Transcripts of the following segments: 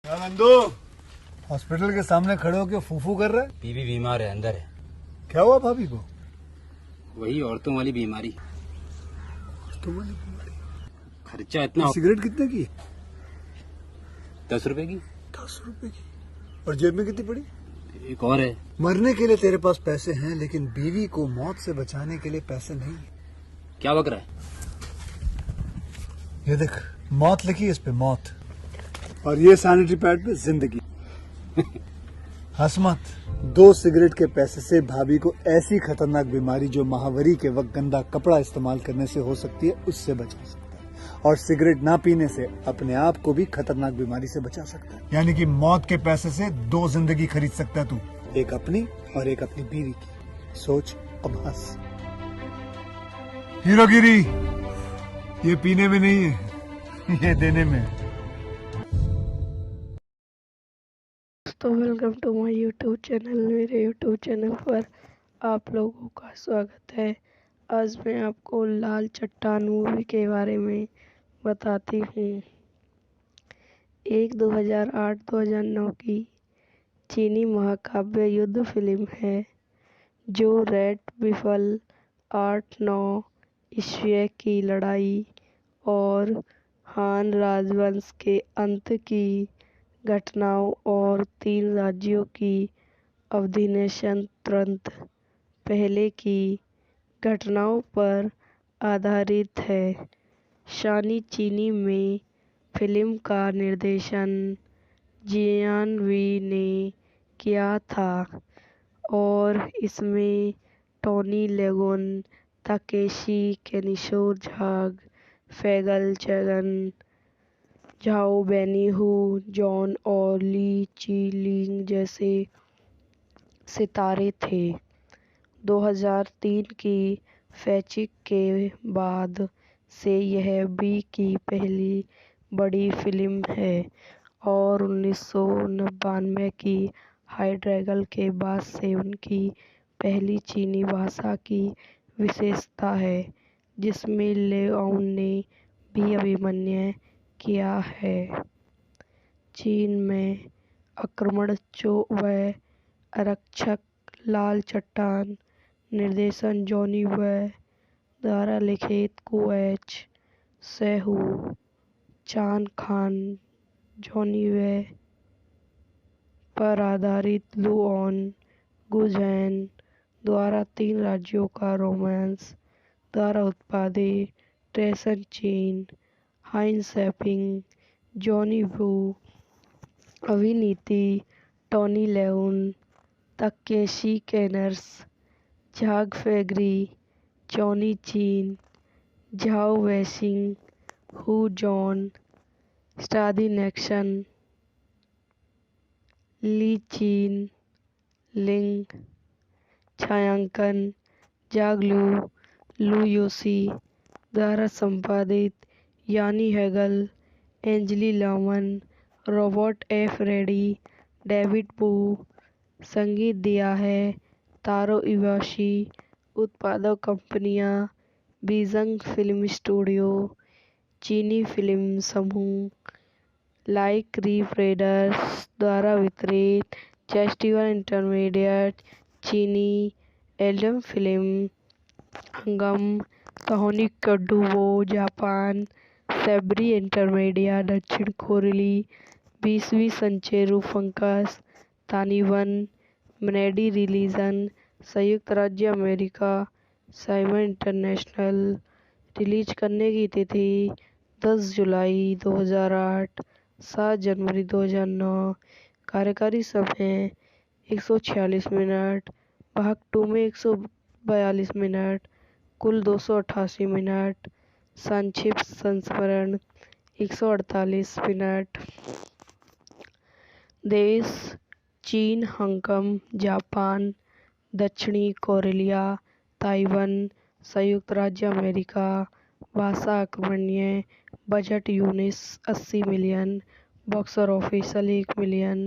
क्या नंदू हॉस्पिटल के सामने खड़े होकर फूफू कर रहा है? बीवी बीमार है, अंदर है। क्या हुआ भाभी को? वही औरतों वाली बीमारी। तुम्हारी बीमारी? खर्चा इतना। सिगरेट कितने की? 10 रुपए की। 10 रुपए की। और जेब में कितनी पड़ी? एक और है। मरने के लिए तेरे पास पैसे हैं, लेकिन बीवी को मौत से बचाने के लिए पैसे नहीं है। क्या बक रहा है? ये देख, मौत लिखी है इस पे, मौत। और ये सैनिटरी पैड पे जिंदगी। हंस मत। 2 सिगरेट के पैसे से भाभी को ऐसी खतरनाक बीमारी जो महावरी के वक्त गंदा कपड़ा इस्तेमाल करने से हो सकती है, उससे बचा सकता है। और सिगरेट ना पीने से अपने आप को भी खतरनाक बीमारी से बचा सकता है। यानी कि मौत के पैसे से 2 जिंदगी खरीद सकता है तू, एक अपनी और एक अपनी बीवी की। सोच, अब हंस। हीरोगिरी ये पीने में नहीं है, ये देने में है। तो welcome to my YouTube channel. मेरे यूट्यूब चैनल पर आप लोगों का स्वागत है। आज मैं आपको लाल चट्टान मूवी के बारे में बताती हूँ। एक 2008-2009 की चीनी महाकाव्य युद्ध फिल्म है जो रेड बिफल 8-9 ईस्वी की लड़ाई और हान राजवंश के अंत की घटनाओं और 3 राज्यों की अवधि में तुरंत पहले की घटनाओं पर आधारित है। शानी चीनी में फिल्म का निर्देशन जियान वी ने किया था और इसमें टोनी लेगोन, ताकेशी कैनिशो झाग, फैगल चैगन, झाओ बेनिहू, जॉन और ली ची-लिंग जैसे सितारे थे। 2003 की फैचिक के बाद से यह बी की पहली बड़ी फिल्म है और 1999 की हाई ड्रैगन के बाद से उनकी पहली चीनी भाषा की विशेषता है, जिसमें लेओन ने भी अभिनय किया है। चीन में आक्रमण व आरक्षक लाल चट्टान निर्देशन जॉनी वे द्वारा लिखित कुएच सेहू चान खान जॉनी वे पर आधारित लुओन गुझैन द्वारा 3 राज्यों का रोमांस द्वारा उत्पादित ट्रेसन चीन हाइन सैपिंग जॉनी वू अभिनीति टोनी लेउन ताकेशी कैनर्स झाग फैगरी जॉनी चीन झाओ वैशिंग हू जॉन स्टादी नेक्सन ली चीन लिंग छायांकन जाग लू योशी द्वारा संपादित यानी हैगल एंजली लामन रॉबर्ट एफ रेडी डेविड बू संगीत दिया है तारो इवाशी उत्पादक कंपनियां बीजंग फिल्म स्टूडियो चीनी फिल्म समूह लाइक रीफ रेडर्स द्वारा वितरित फेस्टिवल इंटरमीडिएट चीनी एल्बम फिल्म हंगम कहोनी कडुवो जापान सेब्री इंटरमीडिया दक्षिण कोरिली 20वीं संचेरू फंकस तानिवन मनेडी रिलीजन संयुक्त राज्य अमेरिका साइमन इंटरनेशनल रिलीज करने की तिथि 10 जुलाई 2008 7 जनवरी 2009 कार्यकारी समय 146 मिनट भाग 2 में 142 मिनट कुल 288 मिनट संक्षिप्त संस्मरण 148 मिनट देश चीन हांगकांग जापान दक्षिणी कोरिया ताइवान संयुक्त राज्य अमेरिका भाषा अकर्मण्य budget US 80 million box office 1 million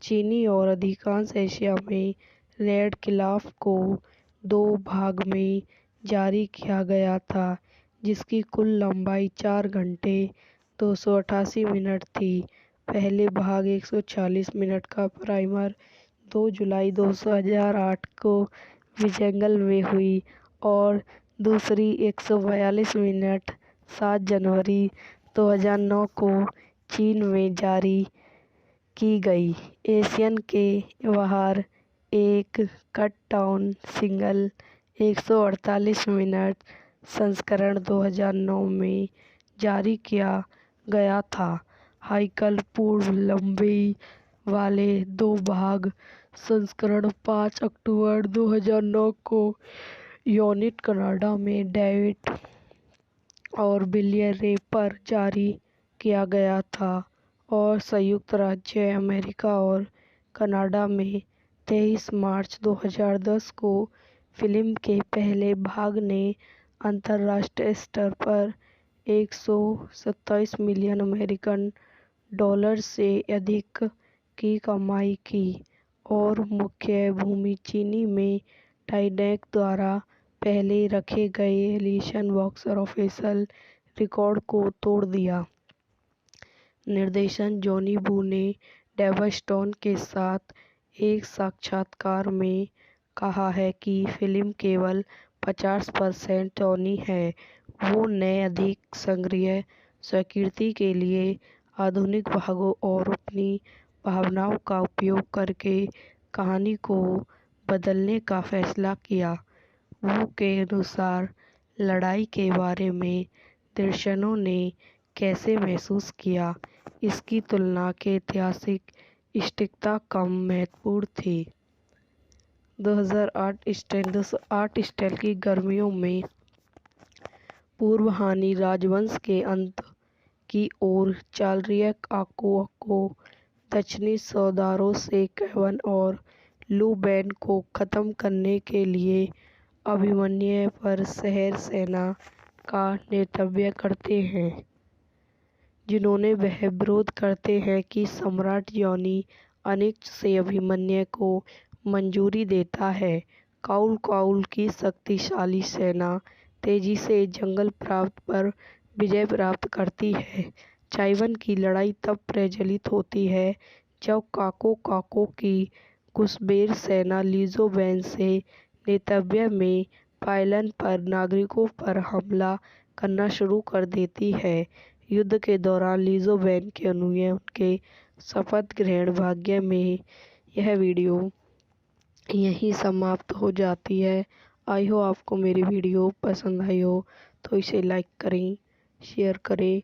चीनी और अधिकांश एशिया में रेड खिलाफ को 2 भाग में जारी किया गया था जिसकी कुल लंबाई 4 घंटे 288 मिनट थी पहले भाग 140 मिनट का प्राइमर 2 जुलाई 2008 को विजेंगल में हुई और दूसरी 142 मिनट 7 जनवरी 2009 को चीन में जारी की गई। एशियन के बाहर एक कट डाउन सिंगल 148 मिनट संस्करण 2009 में जारी किया गया था। हाइकल पूर्व लंबाई वाले 2 भाग संस्करण 5 अक्टूबर 2009 को यूनिट कनाडा में डेविड और विलियम रे पर जारी किया गया था और संयुक्त राज्य अमेरिका और कनाडा में 23 मार्च 2010 को फिल्म के पहले भाग ने अंतर्राष्ट्रीय स्तर पर 127 मिलियन अमेरिकन डॉलर से अधिक की कमाई की और मुख्य भूमि चीनी में टाइटैनिक द्वारा पहले रखे गए एलियन बॉक्स ऑफिस रिकॉर्ड को तोड़ दिया। निर्देशक जॉनी वू ने डेव स्टोन के साथ एक साक्षात्कार में कहा है कि फिल्म केवल 50% टोनी है। वो ने अधिक संग्रह स्वीकृति के लिए आधुनिक भागों और अपनी भावनाओं का उपयोग करके कहानी को बदलने का फैसला किया। वो के अनुसार लड़ाई के बारे में दर्शकों ने कैसे महसूस किया, इसकी तुलना के ऐतिहासिक सटीकता कम महत्वपूर्ण थी। 2008 स्टाइल की गर्मियों में पूर्व हानि राजवंश के अंत की ओर चल रही आको दक्षिणी सौदारों से केवन और लू बैन को खत्म करने के लिए अभिमन्यु पर शहर सेना का नेतृत्व करते हैं, जिन्होंने वह विरोध करते हैं कि सम्राट जॉनी अनिच्छ से अभिमन्यु को मंजूरी देता है। काउल की शक्तिशाली सेना तेजी से जंगल प्रांत पर विजय प्राप्त करती है। चाइवन की लड़ाई तब प्रज्वलित होती है जब काको की कुशबेर सेना लीजो वैन से नेतृत्व में पायलन पर नागरिकों पर हमला करना शुरू कर देती है। युद्ध के दौरान लीजो वैन के अनुयायी उनके शपथ ग्रहण भाग्य में यह वीडियो यहीं समाप्त हो जाती है। आई हो आपको मेरी वीडियो पसंद आई हो तो इसे लाइक करें, शेयर करें,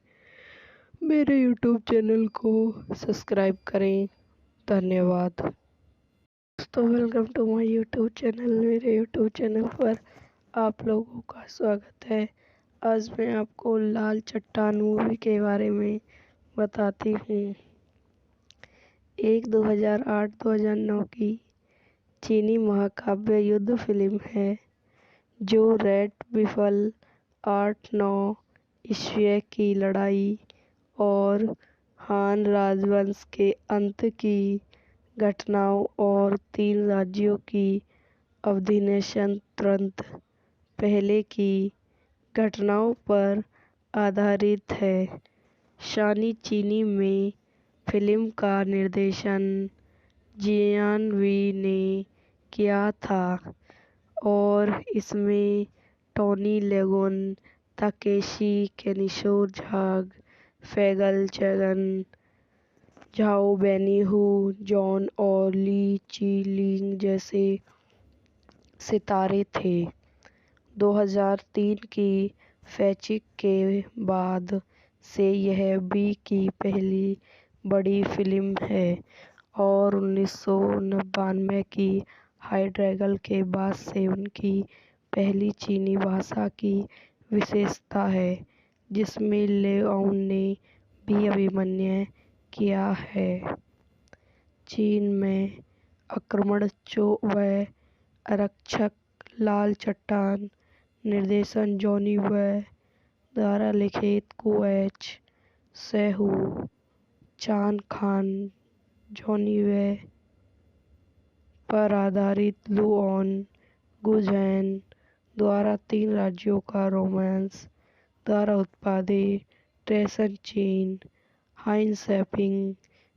मेरे यूट्यूब चैनल को सब्सक्राइब करें। धन्यवाद। दोस्तों, welcome to my YouTube channel. मेरे यूट्यूब चैनल पर आप लोगों का स्वागत है। आज मैं आपको लाल चट्टान मूवी के बारे में बताती हूँ। एक 2008-2009 की चीनी महाकाव्य युद्ध फिल्म है जो रेड विफल 8-9 ईस्वी की लड़ाई और हान राजवंश के अंत की घटनाओं और 3 राज्यों की अवधि तुरंत पहले की घटनाओं पर आधारित है। शानी चीनी में फिल्म का निर्देशन जियान वी ने किया था और इसमें टोनी लेगोन, ताकेशी कैनिशो, झाग फैगल चैगन, झाओ बेनिहू, जॉन और ली ची लिंग जैसे सितारे थे। 2003 की फैचिक के बाद से यह बी की पहली बड़ी फिल्म है और 1999 की हाइड्रैगल के बाद से उनकी पहली चीनी भाषा की विशेषता है जिसमें लेओन ने भी अभिनय किया है। चीन में आक्रमण व आरक्षक लाल चट्टान निर्देशन जॉनी व द्वारा लिखित कुएच सेहू चान खान जॉनी व पर आधारित लू ऑन गुजैन द्वारा 3 राज्यों का रोमांस द्वारा उत्पादित ट्रेसन चीन हाइन सैपिंग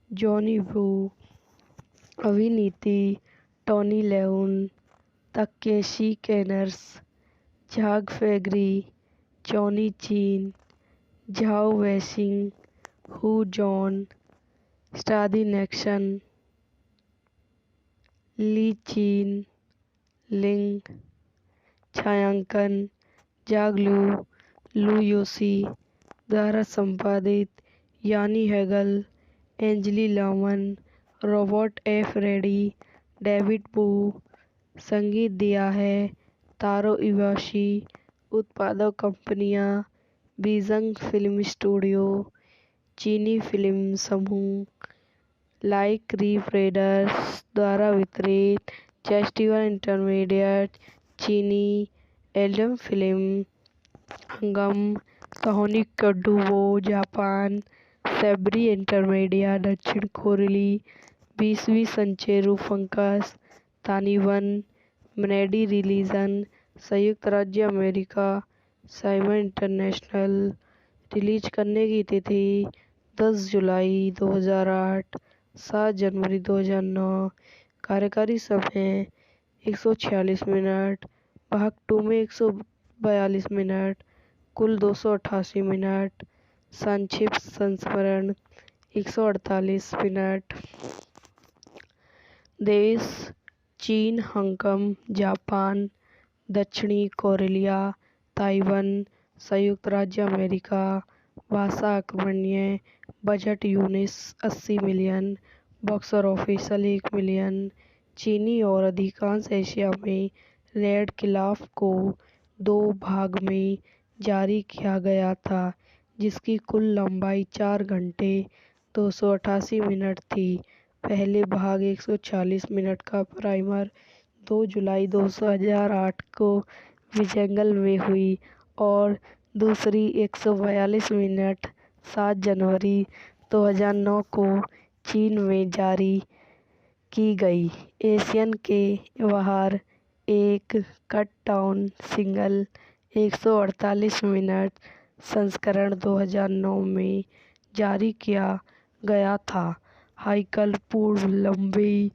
जॉनी वू, अभिनीति टॉनी लेउन, तकेशी कैनर्स, झाग फेगरी, जॉनी चीन, झाओ वैशिंग, हु जॉन, स्टादी नेक्सन, ली चीन, लिंग, छायांकन जागलू, लू योसी द्वारा संपादित, यानी हैगल, एंजली लामन, रॉबर्ट एफ रेडी, डेविड बू। संगीत दिया है तारो इवाशी। उत्पादक कंपनियां बीजंग फिल्म स्टूडियो, चीनी फिल्म समूह, लाइक रीप्रेडर्स द्वारा वितरित, फेस्टिवल इंटरमीडिएट, चीनी एल्बम फिल्म, हंगम, सोनिक कडुवो जापान, सेब्री इंटरमीडिया दक्षिण कोरिली, 20वीं संचेरू फंकस तानिवन, मनेडी रिलीजन संयुक्त राज्य अमेरिका, साइमन इंटरनेशनल। रिलीज करने की तिथि 10 जुलाई 2008, 7 जनवरी 2009। कार्यकारी समय 146 मिनट, भाग 2 में 142 मिनट, कुल 288 मिनट। संक्षिप्त संस्मरण 148 मिनट। देश चीन, हांगकांग, जापान, दक्षिणी कोरिया, ताइवान, संयुक्त राज्य अमेरिका। भाषा अकबर्णीय। Budget US 80 million, box office 1 million. चीनी और अधिकांश एशिया में रेड खिलाफ को 2 भाग में जारी किया गया था, जिसकी कुल लंबाई 4 घंटे 288 मिनट थी। पहले भाग 140 मिनट का प्राइमर 2 जुलाई 2008 को विजेंगल में हुई और दूसरी 142 मिनट 7 जनवरी 2009 को चीन में जारी की गई। एशियन के बाहर एक कट डाउन सिंगल 148 मिनट संस्करण 2009 में जारी किया गया था। हाइकल पूर्व लंबाई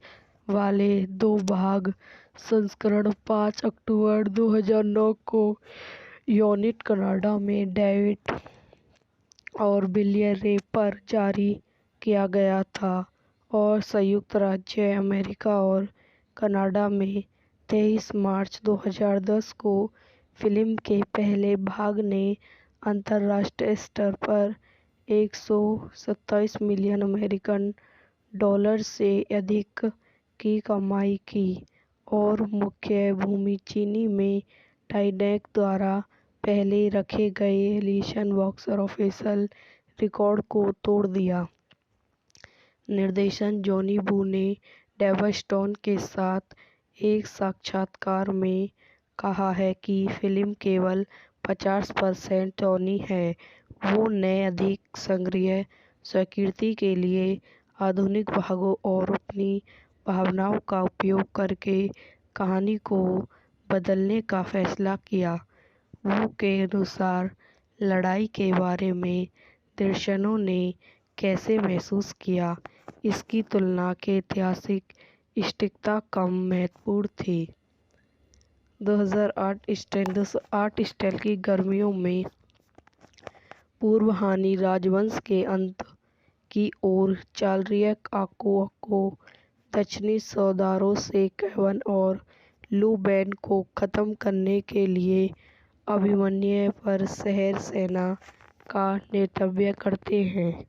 वाले 2 भाग संस्करण 5 अक्टूबर 2009 को यूनिट कनाडा में डेविड और बिलियर रे पर जारी किया गया था और संयुक्त राज्य अमेरिका और कनाडा में 23 मार्च 2010 को फिल्म के पहले भाग ने अंतर्राष्ट्रीय स्तर पर 127 मिलियन अमेरिकन डॉलर से अधिक की कमाई की और मुख्य भूमि चीनी में टाइडेक द्वारा पहले रखे गए एलिशन बॉक्स ऑफिस रिकॉर्ड को तोड़ दिया। निर्देशन जॉनी वू ने डेव स्टोन के साथ एक साक्षात्कार में कहा है कि फिल्म केवल 50% टोनी है। वो ने अधिक सक्रिय स्वीकृति के लिए आधुनिक भागों और अपनी भावनाओं का उपयोग करके कहानी को बदलने का फैसला किया। वो के अनुसार लड़ाई के बारे में दर्शकों ने कैसे महसूस किया, इसकी तुलना के ऐतिहासिक सटीकता कम महत्वपूर्ण थी। 2008 स्टाइल की गर्मियों में पूर्व हानि राजवंश के अंत की ओर चल रही आको दक्षिणी सौदारों से केवन और लू बैन को खत्म करने के लिए अभिमन्यु पर शहर सेना का नेतृत्व करते हैं,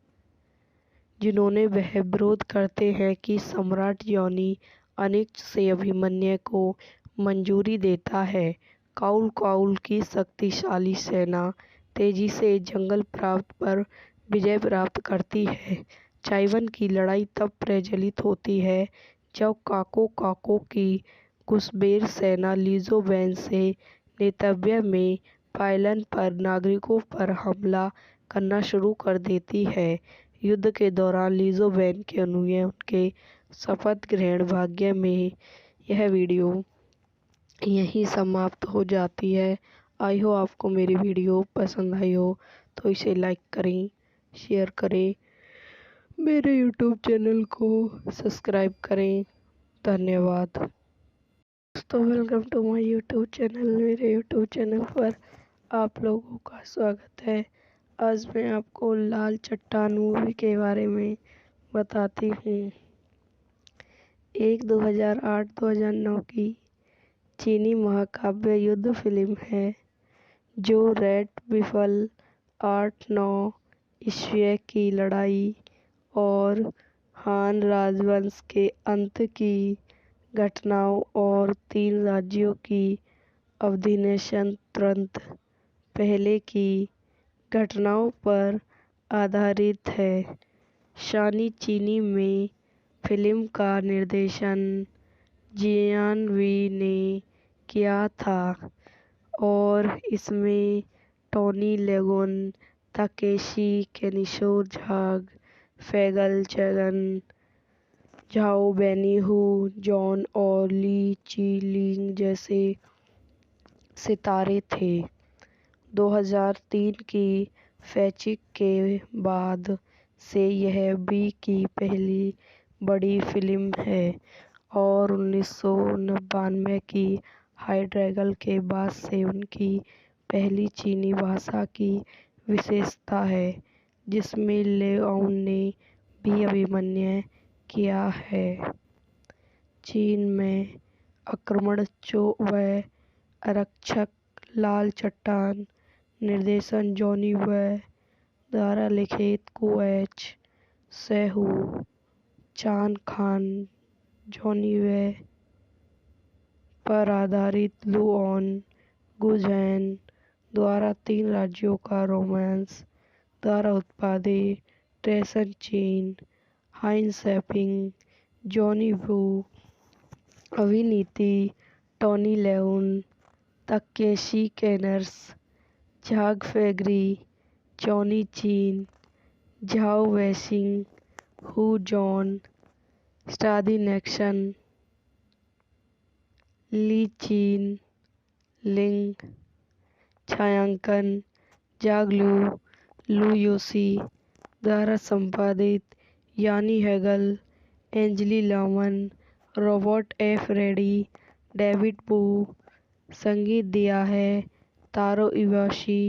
जिन्होंने वह विरोध करते हैं कि सम्राट जॉनी अनिच्छ से अभिमन्यु को मंजूरी देता है। काउल की शक्तिशाली सेना तेजी से जंगल प्रांत पर विजय प्राप्त करती है। चाइवन की लड़ाई तब प्रज्वलित होती है जब काको की घुसपैठ सेना लीजो वैन से नेतृत्व में पायलन पर नागरिकों पर हमला करना शुरू कर देती है। युद्ध के दौरान लीजो वैन के अनुयायी उनके शपथ ग्रहण भाग्य में। यह वीडियो यहीं समाप्त हो जाती है। आई हो आपको मेरी वीडियो पसंद आई हो तो इसे लाइक करें, शेयर करें, मेरे यूट्यूब चैनल को सब्सक्राइब करें। धन्यवाद। दोस्तों, welcome to my YouTube channel. मेरे यूट्यूब चैनल पर आप लोगों का स्वागत है। आज मैं आपको लाल चट्टान मूवी के बारे में बताती हूँ। एक 2008-2009 की चीनी महाकाव्य युद्ध फिल्म है जो रेड बिफल 8-9 ईस्वी की लड़ाई और हान राजवंश के अंत की घटनाओं और 3 राज्यों की अवधि में तुरंत पहले की घटनाओं पर आधारित है। शानी चीनी में फिल्म का निर्देशन जियान वी ने किया था और इसमें टोनी लेगोन, ताकेशी कैनिशो झाग, फैगल चैगन, झाओ बेनिहू, जॉन और ली ची लिंग जैसे सितारे थे। 2003 की फैचिक के बाद से यह बी की पहली बड़ी फिल्म है और 1999 की हाई ड्रैगन के बाद से उनकी पहली चीनी भाषा की विशेषता है जिसमें लेओन ने भी अभिनय किया है। चीन में आक्रमण व आरक्षक लाल चट्टान निर्देशन जॉनी व द्वारा लिखित कुएच सेहू चान खान जॉनी वे पर आधारित लुओन गुझैन द्वारा 3 राज्यों का रोमांस द्वारा उत्पादित ट्रेसन चीन हाइन सैपिंग जॉनी वू अभिनीति टोनी लेउन ताकेशी कैनर्स झाग फेगरी जॉनी चीन झाओ वैशिंग हु जॉन स्टादी नेक्सन ली चीन लिंग छायांकन जागलू लू योसी द्वारा संपादित यानी हैगल एंजली लामन रॉबर्ट एफ रेडी डेविड बू संगीत दिया है तारो इवाशी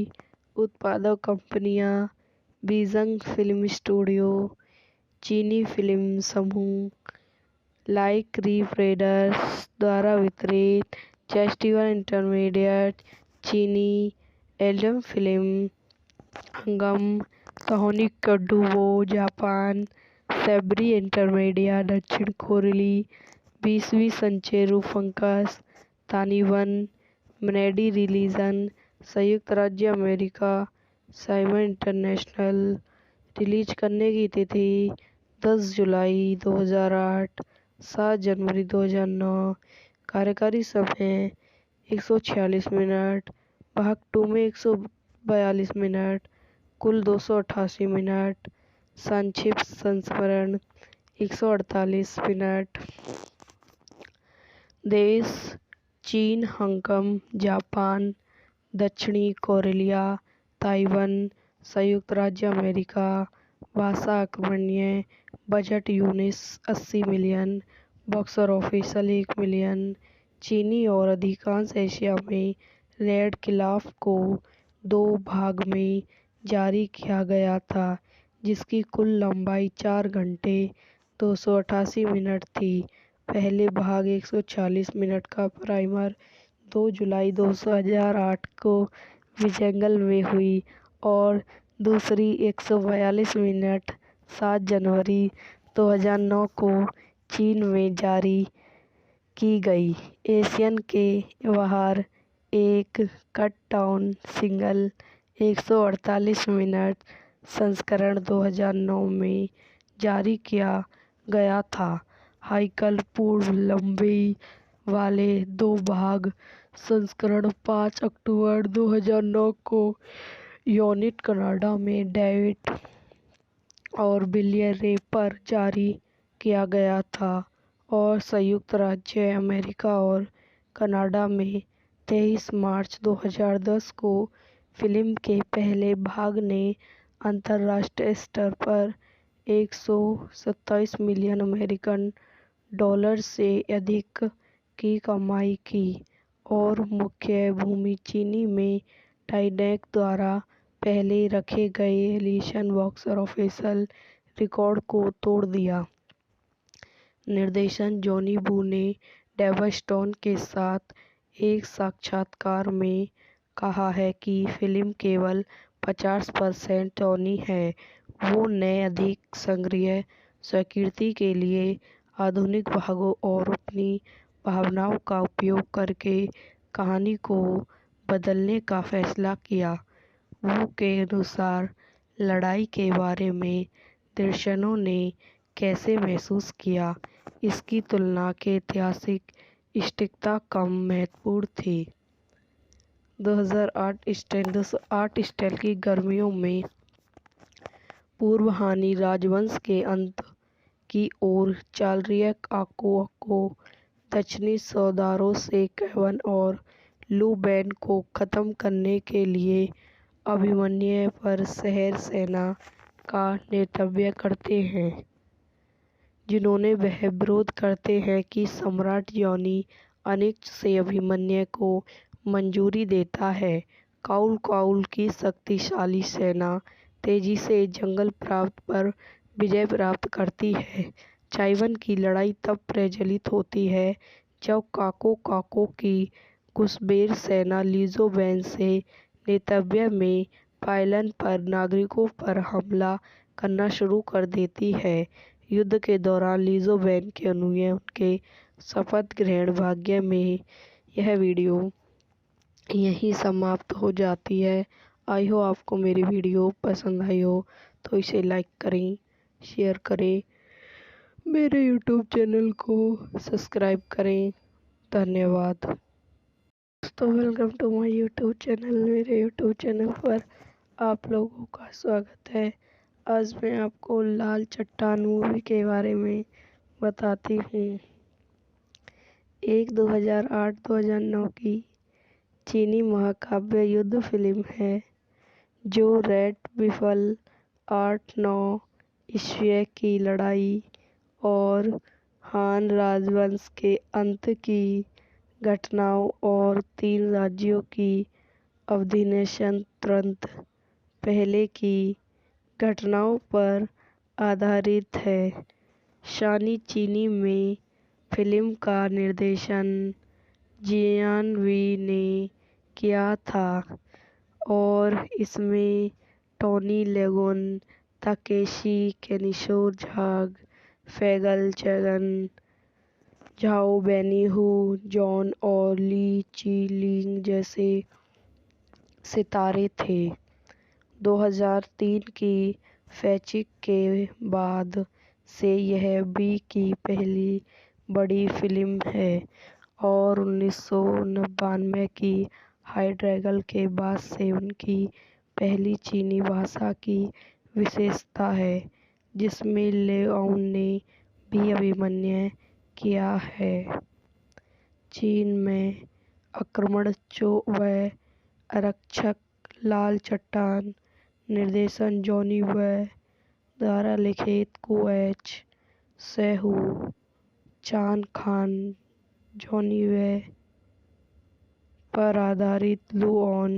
उत्पादक कंपनियां बीजंग फिल्म स्टूडियो चीनी फिल्म समूह लाइक रीफ रेडर्स द्वारा वितरित फेस्टिवल इंटरमीडिएट चीनी एल्बम फिल्म हंगम कहानी कडुवो जापान सेब्री इंटरमीडिया दक्षिण कोरिली 20वीं संचेरू फंकस तानिवन मनेडी रिलीजन संयुक्त राज्य अमेरिका साइमन इंटरनेशनल रिलीज करने की तिथि 10 जुलाई 2008 7 जनवरी 2009 कार्यकारी समय 146 मिनट भाग 2 में 142 मिनट कुल 288 मिनट संक्षिप्त संस्मरण 148 मिनट देश चीन हांगकांग जापान दक्षिणी कोरिया ताइवान संयुक्त राज्य अमेरिका भाषा अकमनीय budget US 80 million box office 1 million चीनी और अधिकांश एशिया में रेड खिलाफ को 2 भाग में जारी किया गया था जिसकी कुल लंबाई 4 घंटे 288 मिनट थी। पहले भाग 140 मिनट का प्राइमर 2 जुलाई 2008 को विजंगल में हुई और दूसरी 142 मिनट 7 जनवरी 2009 को चीन में जारी की गई। एशियन के बाहर एक कट डाउन सिंगल 148 मिनट संस्करण 2009 में जारी किया गया था। हाइकल पूर्व लंबाई वाले 2 भाग संस्करण 5 अक्टूबर 2009 को यूनिट कनाडा में डेविड और बिलियर रे पर जारी किया गया था और संयुक्त राज्य अमेरिका और कनाडा में 23 मार्च 2010 को फिल्म के पहले भाग ने अंतर्राष्ट्रीय स्तर पर 127 मिलियन अमेरिकन डॉलर से अधिक की कमाई की और मुख्य भूमि चीनी में टाइटैनिक द्वारा पहले रखे गए एलियन बॉक्स ऑफिस रिकॉर्ड को तोड़ दिया। निर्देशक जॉनी वू ने डेव स्टोन के साथ एक साक्षात्कार में कहा है कि फिल्म केवल 50% टोनी है। वो ने अधिक संग्रह स्वीकृति के लिए आधुनिक भागों और अपनी भावनाओं का उपयोग करके कहानी को बदलने का फैसला किया। वो के अनुसार लड़ाई के बारे में दर्शकों ने कैसे महसूस किया, इसकी तुलना के ऐतिहासिक सटीकता कम महत्वपूर्ण थी। 2008 स्टाइल की गर्मियों में पूर्व हानि राजवंश के अंत की ओर चल रही आको को दक्षिणी सौदारों से केवन और लू बैन को खत्म करने के लिए अभिमन्यु पर शहर सेना का नेतृत्व करते हैं, जिन्होंने वह विरोध करते हैं कि सम्राट जॉनी अनिच्छ से अभिमन्यु को मंजूरी देता है। काउल की शक्तिशाली सेना तेजी से जंगल प्रांत पर विजय प्राप्त करती है। चाइवन की लड़ाई तब प्रज्वलित होती है जब काको की घुसपैठ सेना लिजो बैन से नेतृत्व में पायलन पर नागरिकों पर हमला करना शुरू कर देती है। युद्ध के दौरान लिजो बैन के अनुयायी उनके शपथ ग्रहण भाग्य में यह वीडियो यहीं समाप्त हो जाती है। आई हो आपको मेरी वीडियो पसंद आई हो तो इसे लाइक करें, शेयर करें, मेरे यूट्यूब चैनल को सब्सक्राइब करें। धन्यवाद। दोस्तों, welcome to my YouTube channel. मेरे यूट्यूब चैनल पर आप लोगों का स्वागत है। आज मैं आपको लाल चट्टान मूवी के बारे में बताती हूँ। एक 2008-2009 की चीनी महाकाव्य युद्ध फिल्म है जो रेड बिफल 8-9 ईस्वी की लड़ाई और हान राजवंश के अंत की घटनाओं और 3 राज्यों की अवधि तुरंत पहले की घटनाओं पर आधारित है। शानी चीनी में फिल्म का निर्देशन जियान वी ने किया था और इसमें टोनी लेगोन, ताकेशी कैनिशो, झाग फैगल चैगन, झाओ बेनिहू, जॉन और ली ची लिंग जैसे सितारे थे। 2003 की फैचिक के बाद से यह वी की पहली बड़ी फिल्म है और 1999 की हाई ड्रैगन के बाद से उनकी पहली चीनी भाषा की विशेषता है जिसमें लेओन ने भी अभिनय किया है। चीन में आक्रमण व आरक्षक लाल चट्टान निर्देशन जॉनी व द्वारा लिखित कुएच सेहू चान खान जॉनी व पर आधारित लू ऑन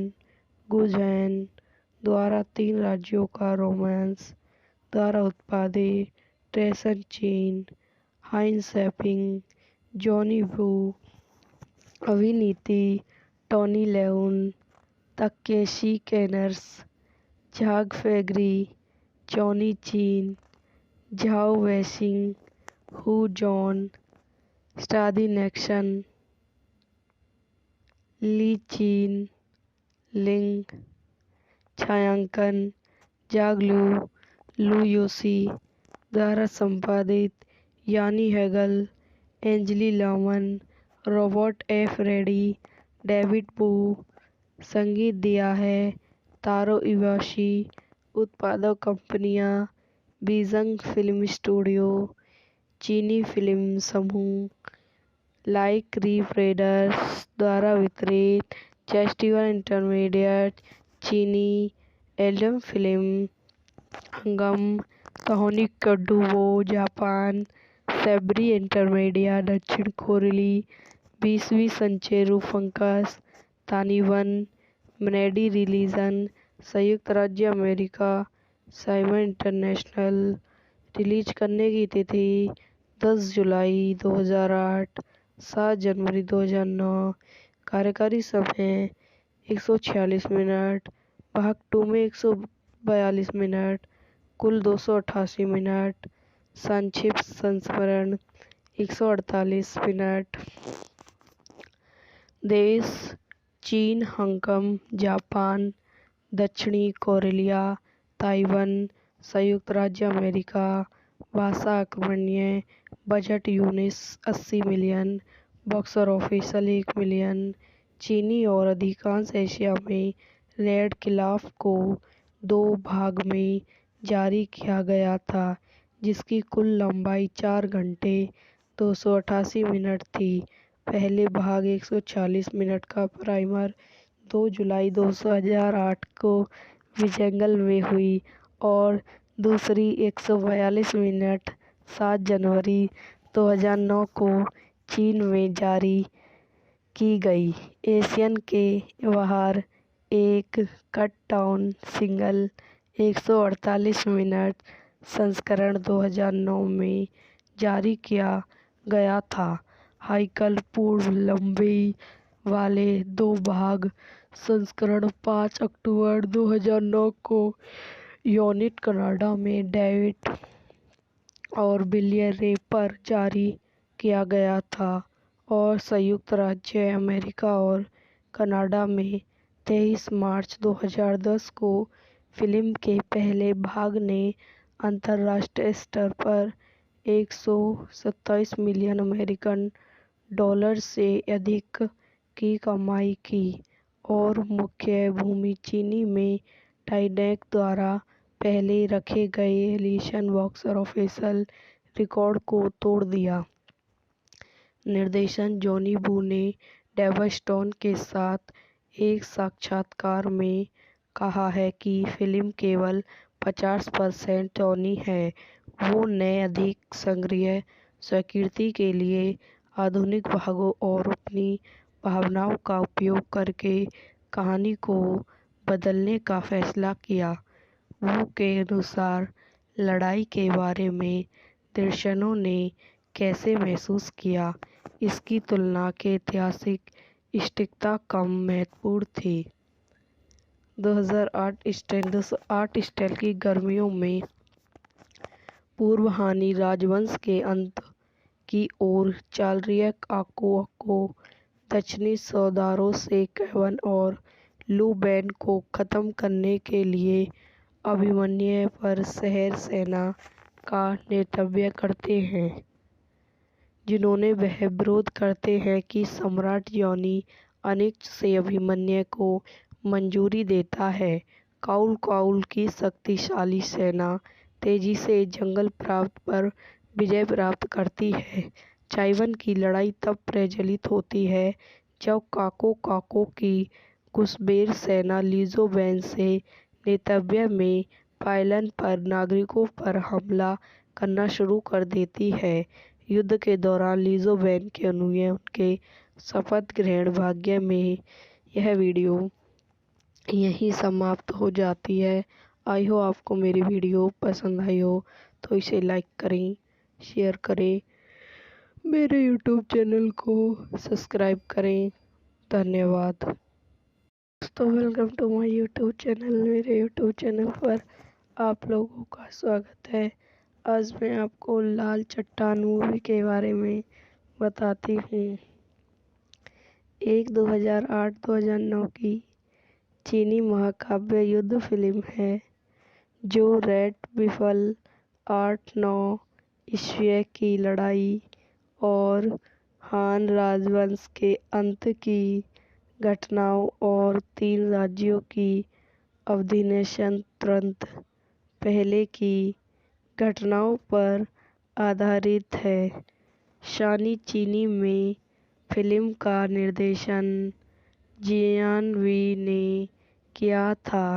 गुजैन द्वारा 3 राज्यों का रोमांस द्वारा उत्पादित ट्रेसन चीन हाइन सैपिंग जॉनी वू अभिनीति टोनी लेउन ताकेशी कैनर्स झाग फैगरी जॉनी चीन झाओ वैशिंग हू जॉन स्टादी नेक्सन ली चीन लिंग छायांकन जाग लू योशी द्वारा संपादित यानी हैगल एंजली लामन रॉबर्ट एफ रेडी डेविड बू संगीत दिया है तारो इवाशी उत्पादक कंपनियां बीजंग फिल्म स्टूडियो चीनी फिल्म समूह लाइक रीप्रेडर्स द्वारा वितरित फेस्टिवल इंटरमीडिएट चीनी एल्बम फिल्म हंगम तोहोनी कडुवो जापान, सेब्री इंटरमीडिया दक्षिण कोरिली, 20वीं संचेरू फंकस ताइवान, मनेडी रिलीजन संयुक्त राज्य अमेरिका, साइमन इंटरनेशनल। रिलीज करने की तिथि 10 जुलाई 2008, 7 जनवरी 2009। कार्यकारी समय 146 मिनट, भाग 2 में 142 मिनट, कुल 288 मिनट। संक्षिप्त संस्मरण 148 मिनट। देश चीन, हांगकांग, जापान, दक्षिणी कोरिया, ताइवान, संयुक्त राज्य अमेरिका। भाषा अकमनीय। Budget US 80 million, box office 1 million. चीनी और अधिकांश एशिया में रेड खिलाफ को 2 भाग में जारी किया गया था, जिसकी कुल लंबाई 4 घंटे 288 मिनट थी। पहले भाग 140 मिनट का प्राइमर 2 जुलाई 2008 को विजेंगल में हुई और दूसरी 142 मिनट 7 जनवरी 2009 को चीन में जारी की गई। एशियन के बाहर एक कट डाउन सिंगल 148 मिनट संस्करण 2009 में जारी किया गया था। हाइकल पूर्व लंबाई वाले 2 भाग संस्करण 5 अक्टूबर 2009 को यूनिट कनाडा में डेविड और विलियम रे पर जारी किया गया था और संयुक्त राज्य अमेरिका और कनाडा में 23 मार्च 2010 को फिल्म के पहले भाग ने अंतर्राष्ट्रीय स्तर पर 127 मिलियन अमेरिकन डॉलर से अधिक की कमाई की और मुख्य भूमि चीनी में टाइटैनिक द्वारा पहले रखे गए एलियन बॉक्स ऑफिस रिकॉर्ड को तोड़ दिया। निर्देशक जॉनी वू ने डेव स्टोन के साथ एक साक्षात्कार में कहा है कि फिल्म केवल 50% जॉनी है। वो ने अधिक संग्रह स्वीकृति के लिए आधुनिक भागों और अपनी भावनाओं का उपयोग करके कहानी को बदलने का फैसला किया। वो के अनुसार लड़ाई के बारे में दर्शकों ने कैसे महसूस किया, इसकी तुलना के ऐतिहासिक सटीकता कम महत्वपूर्ण थी। 2008 स्टाइल की गर्मियों में पूर्व हानि राजवंश के अंत की ओर चल रही आको दक्षिणी सौदारों से केवन और लू बैन को खत्म करने के लिए अभिमन्यु पर शहर सेना का नेतृत्व करते हैं, जिन्होंने वह विरोध करते हैं कि सम्राट जॉनी अनिच्छ से अभिमन्यु को मंजूरी देता है। काउल की शक्तिशाली सेना तेजी से जंगल प्रांत पर विजय प्राप्त करती है। ताइवान की लड़ाई तब प्रज्वलित होती है जब काको की कुशबेर सेना लीजो वैन से नेतृत्व में पायलन पर नागरिकों पर हमला करना शुरू कर देती है। युद्ध के दौरान लीजो वैन के अनुयायी उनके शपथ ग्रहण भाग्य में यह वीडियो यहीं समाप्त हो जाती है। आई हो आपको मेरी वीडियो पसंद आई हो तो इसे लाइक करें, शेयर करें, मेरे यूट्यूब चैनल को सब्सक्राइब करें। धन्यवाद। दोस्तों, welcome to my YouTube channel. मेरे यूट्यूब चैनल पर आप लोगों का स्वागत है। आज मैं आपको लाल चट्टान मूवी के बारे में बताती हूँ। एक 2008-2009 की चीनी महाकाव्य युद्ध फिल्म है जो रेड बिफल 8-9 ईस्वी की लड़ाई और हान राजवंश के अंत की घटनाओं और 3 राज्यों की अधिनिवेशन तुरंत पहले की घटनाओं पर आधारित है। शानी चीनी में फिल्म का निर्देशन जियान वी ने किया था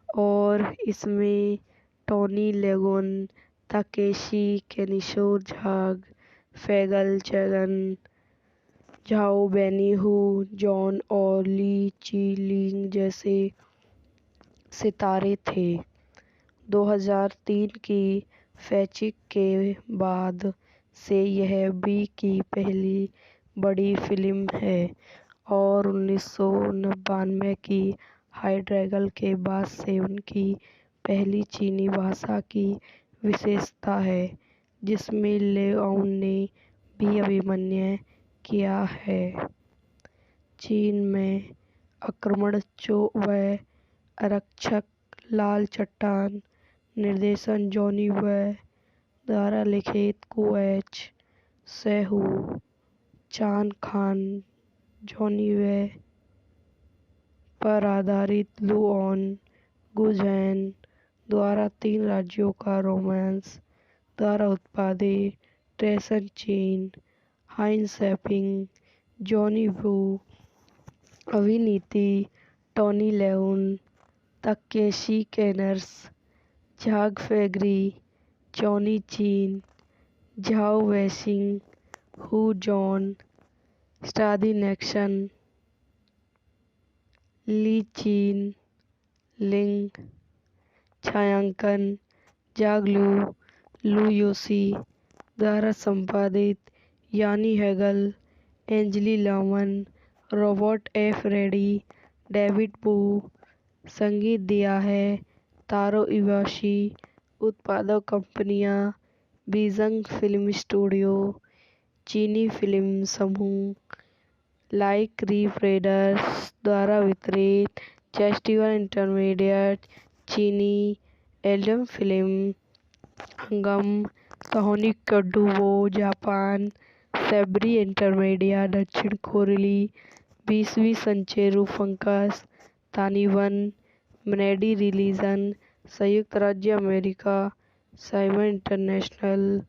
और इसमें टॉनी लेगुन, ताकेशी केनिशो झाग, फैगल चैगन, झाओ बेनिहू, जॉन और ली ची-लिंग जैसे सितारे थे। 2003 की फैचिक के बाद से यह बी की पहली बड़ी फिल्म है और 1992 की हाई-ड्रैगन के बाद से उनकी पहली चीनी भाषा की विशेषता है जिसमें लेओन ने भी अभिनय किया है। चीन में आक्रमण व आरक्षक, लाल चट्टान, निर्देशन जॉनी व द्वारा लिखित को-एच सेहू, चान खान, जॉनी व पर आधारित लुओन गुझैन द्वारा 3 राज्यों का रोमांस द्वारा उत्पादित ट्रेसन चीन, हाइन सैपिंग, जॉनी वू, अभिनीति टॉनी लेउन, ताकेशी केनर्स, झाग फैगरी, जॉनी चीन, झाओ वेशिंग, हू जॉन, स्टादी नेक्सन, ली चीन लिंग, छायांकन झाग लू योशी द्वारा संपादित यानी हैगल, एंजली लामन, रॉबर्ट एफ रेडी, डेविड वू, संगीत दिया है तारो इवाशी, उत्पादक कंपनियां बीजिंग फिल्म स्टूडियो, चीनी फिल्म समूह, लाइक री-ब्रेडर्स द्वारा वितरित, फेस्टिवल इंटरमीडिएट, चीनी एल्बम फिल्म, हंगम, सोनी कडुवो, जापान, सेब्री इंटरमीडिया, दक्षिण कोरिली, 20वीं संचेरू फंकस, ताइवान, मनेडी रिलीजन, संयुक्त राज्य अमेरिका, साइमन इंटरनेशनल।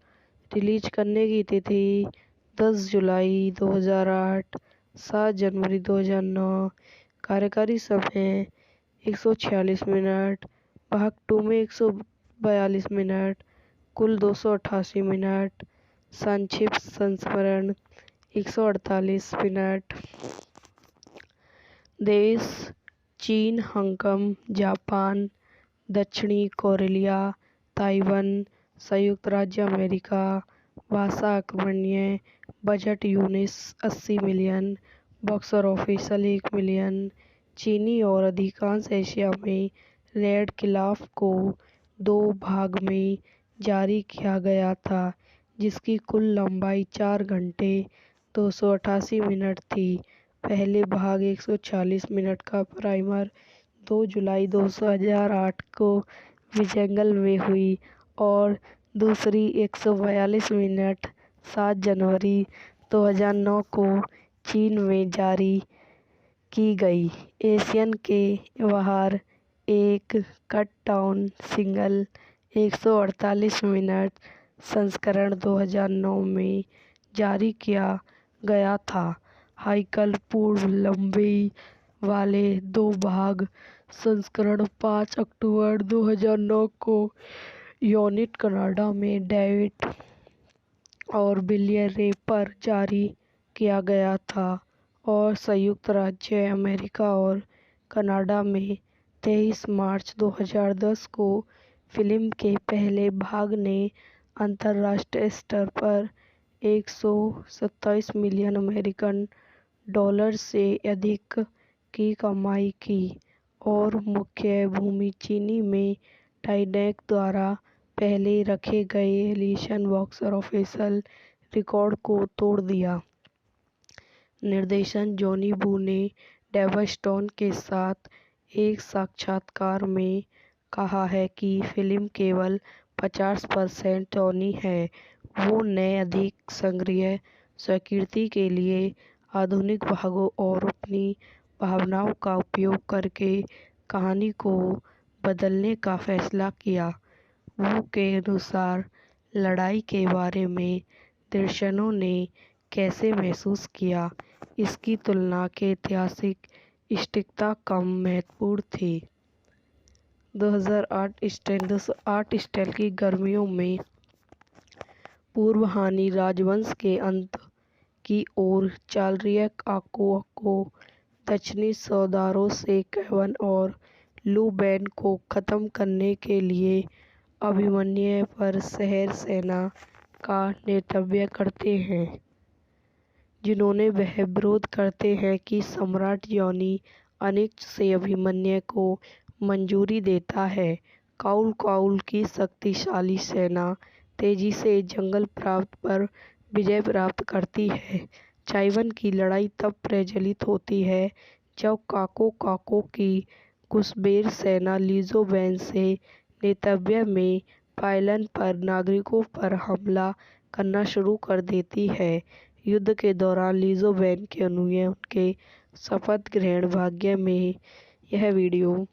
रिलीज करने की तिथि 10 जुलाई 2008, 7 जनवरी 2009। कार्यकारी समय 146 मिनट, भाग 2 में 142 मिनट, कुल 288 मिनट, संक्षिप्त संस्करण 148 मिनट। देश चीन, हांगकांग, जापान, दक्षिणी कोरिया, ताइवान, संयुक्त राज्य अमेरिका। भाषा अकबर्णीय, budget US 80 million, box office 1 million. चीनी और अधिकांश एशिया में रेड खिलाफ को 2 भाग में जारी किया गया था जिसकी कुल लंबाई 4 घंटे 288 मिनट थी। पहले भाग 140 मिनट का प्राइमर 2 जुलाई 2008 को विजेंगल में हुई और दूसरी 142 मिनट 7 जनवरी 2009 को चीन में जारी की गई। एशियन के बाहर एक कट डाउन सिंगल 148 मिनट संस्करण 2009 में जारी किया गया था। हाइकल पूर्व लंबाई वाले 2 भाग संस्करण 5 अक्टूबर 2009 को यूनाइटेड कनाडा में डेविड और बिलियर रे पर जारी किया गया था और संयुक्त राज्य अमेरिका और कनाडा में 23 मार्च 2010 को फिल्म के पहले भाग ने अंतर्राष्ट्रीय स्तर पर 127 मिलियन अमेरिकन डॉलर से अधिक की कमाई की और मुख्य भूमि चीनी में टाइटैनिक द्वारा पहले रखे गए एलियन बॉक्स ऑफिस रिकॉर्ड को तोड़ दिया। निर्देशन जॉनी वू ने डेव स्टोन के साथ एक साक्षात्कार में कहा है कि फिल्म केवल 50% टॉनी है। वो ने अधिक संग्रह स्वीकृति के लिए आधुनिक भागों और अपनी भावनाओं का उपयोग करके कहानी को बदलने का फैसला किया। वू के अनुसार लड़ाई के बारे में दर्शकों ने कैसे महसूस किया इसकी तुलना के ऐतिहासिक सटीकता कम महत्वपूर्ण थी। 2008 स्टाइल की गर्मियों में पूर्व हानि राजवंश के अंत की ओर चल रही है। काको को दक्षिणी सौदारों से कैवन और लू बैन को खत्म करने के लिए अभिमन्यु पर शहर सेना का नेतृत्व करते हैं, जिन्होंने वह विरोध करते हैं कि सम्राट जॉनी अनिच्छ से अभिमन्यु को मंजूरी देता है। काउल की शक्तिशाली सेना तेजी से जंगल प्रांत पर विजय प्राप्त करती है। चाइवन की लड़ाई तब प्रज्वलित होती है जब काको की घुसपैठ सेना लिजो बैन से नेतृत्व में पायलन पर नागरिकों पर हमला करना शुरू कर देती है। युद्ध के दौरान लिजो बैन के अनुयायी उनके शपथ ग्रहण भाग्य में यह वीडियो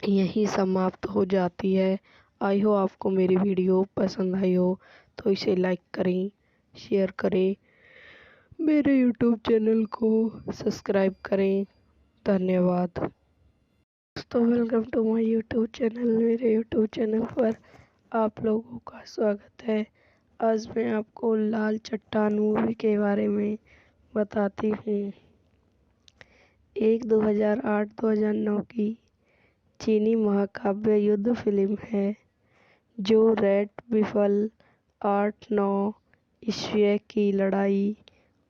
यहीं समाप्त हो जाती है। आई हो आपको मेरी वीडियो पसंद आई हो तो इसे लाइक करें, शेयर करें, मेरे यूट्यूब चैनल को सब्सक्राइब करें। धन्यवाद दोस्तों, welcome to my YouTube channel. मेरे यूट्यूब चैनल पर आप लोगों का स्वागत है। आज मैं आपको लाल चट्टान मूवी के बारे में बताती हूँ। एक 2008-2009 की चीनी महाकाव्य युद्ध फिल्म है जो रेड बिफल 8-9 ईस्वी की लड़ाई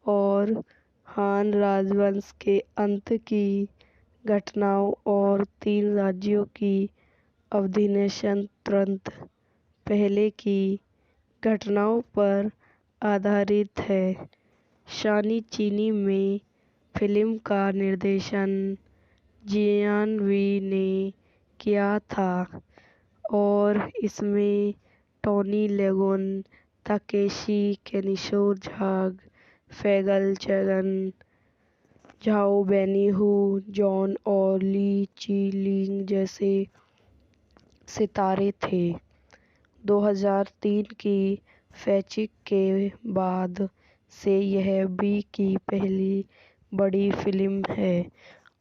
और हान राजवंश के अंत की घटनाओं और 3 राज्यों की अवधि पहले की घटनाओं पर आधारित है। शानी चीनी में फिल्म का निर्देशन जियान वी ने किया था और इसमें टोनी लेगोन, ताकेशी कैनिशो, झाग फैगल चैगन, झाओ बेनिहू, जॉन और ली ची लिंग जैसे सितारे थे। 2003 की फैचिक के बाद से यह वी की पहली बड़ी फिल्म है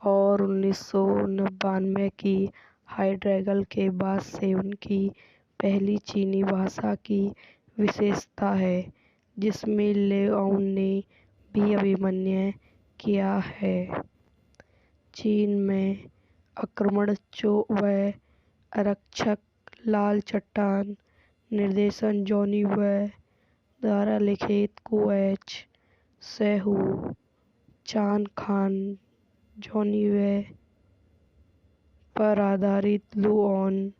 और 1999 की हाई ड्रैगन के बाद से उनकी पहली चीनी भाषा की विशेषता है, जिसमें लेओन ने भी अभिनय किया है। चीन में आक्रमण व आरक्षक लाल चट्टान निर्देशन जॉनी व द्वारा लिखित कुएच सेहू चान खान जॉनी व पर आधारित लुओन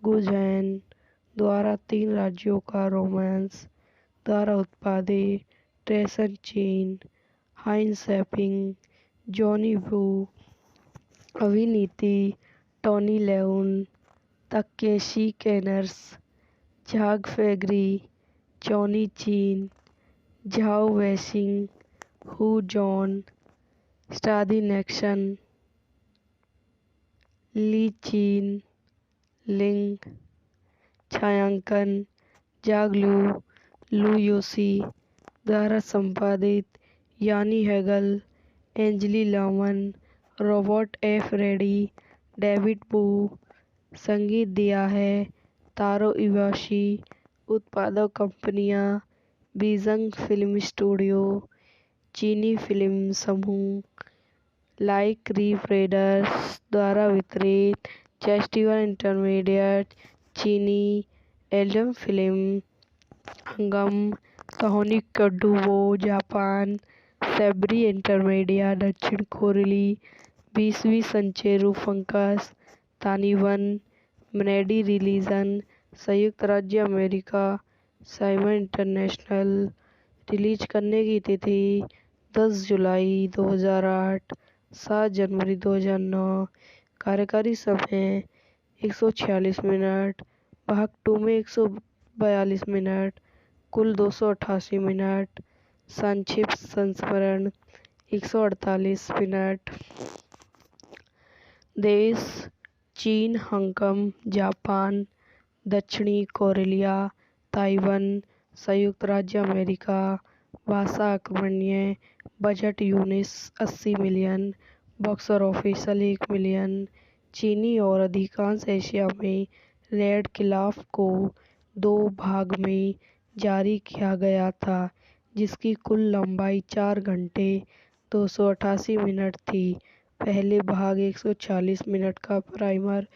गुझैन द्वारा 3 राज्यों का रोमांस द्वारा उत्पादित ट्रेसन चीन हाइन सैपिंग जॉनी वू अभिनीति टोनी लेउन ताकेशी कैनर्स झाग फैगरी जॉनी चीन झाओ वैशिंग हू जॉन स्टादी नेक्सन ली चीन लिंग छायांकन जाग लू योशी द्वारा संपादित यानी हैगल एंजली लामन रॉबर्ट एफ रेडी डेविड बू संगीत दिया है तारो इवाशी उत्पादक कंपनियां बीजंग फिल्म स्टूडियो चीनी फिल्म समूह लाइक रीफ रेडर्स द्वारा वितरित फेस्टिवल इंटरमीडिएट चीनी एल्बम फिल्म हंगम कहानी कडुवो जापान सेब्री इंटरमीडिया दक्षिण कोरिली 20वीं संचेरू फंकस ताइवान मनेडी रिलीजन संयुक्त राज्य अमेरिका साइमन इंटरनेशनल रिलीज करने की तिथि 10 जुलाई 2008 7 जनवरी 2009 कार्यकारी समय 146 मिनट भाग 2 में 142 मिनट कुल 288 मिनट संक्षिप्त संस्मरण 148 मिनट देश चीन हांगकांग जापान दक्षिणी कोरिया ताइवान संयुक्त राज्य अमेरिका भाषा अकमन्य budget US 80 million box office 1 million चीनी और अधिकांश एशिया में रेड क्लिफ को 2 भाग में जारी किया गया था, जिसकी कुल लंबाई 4 घंटे 288 मिनट थी। पहले भाग 140 मिनट का प्राइमर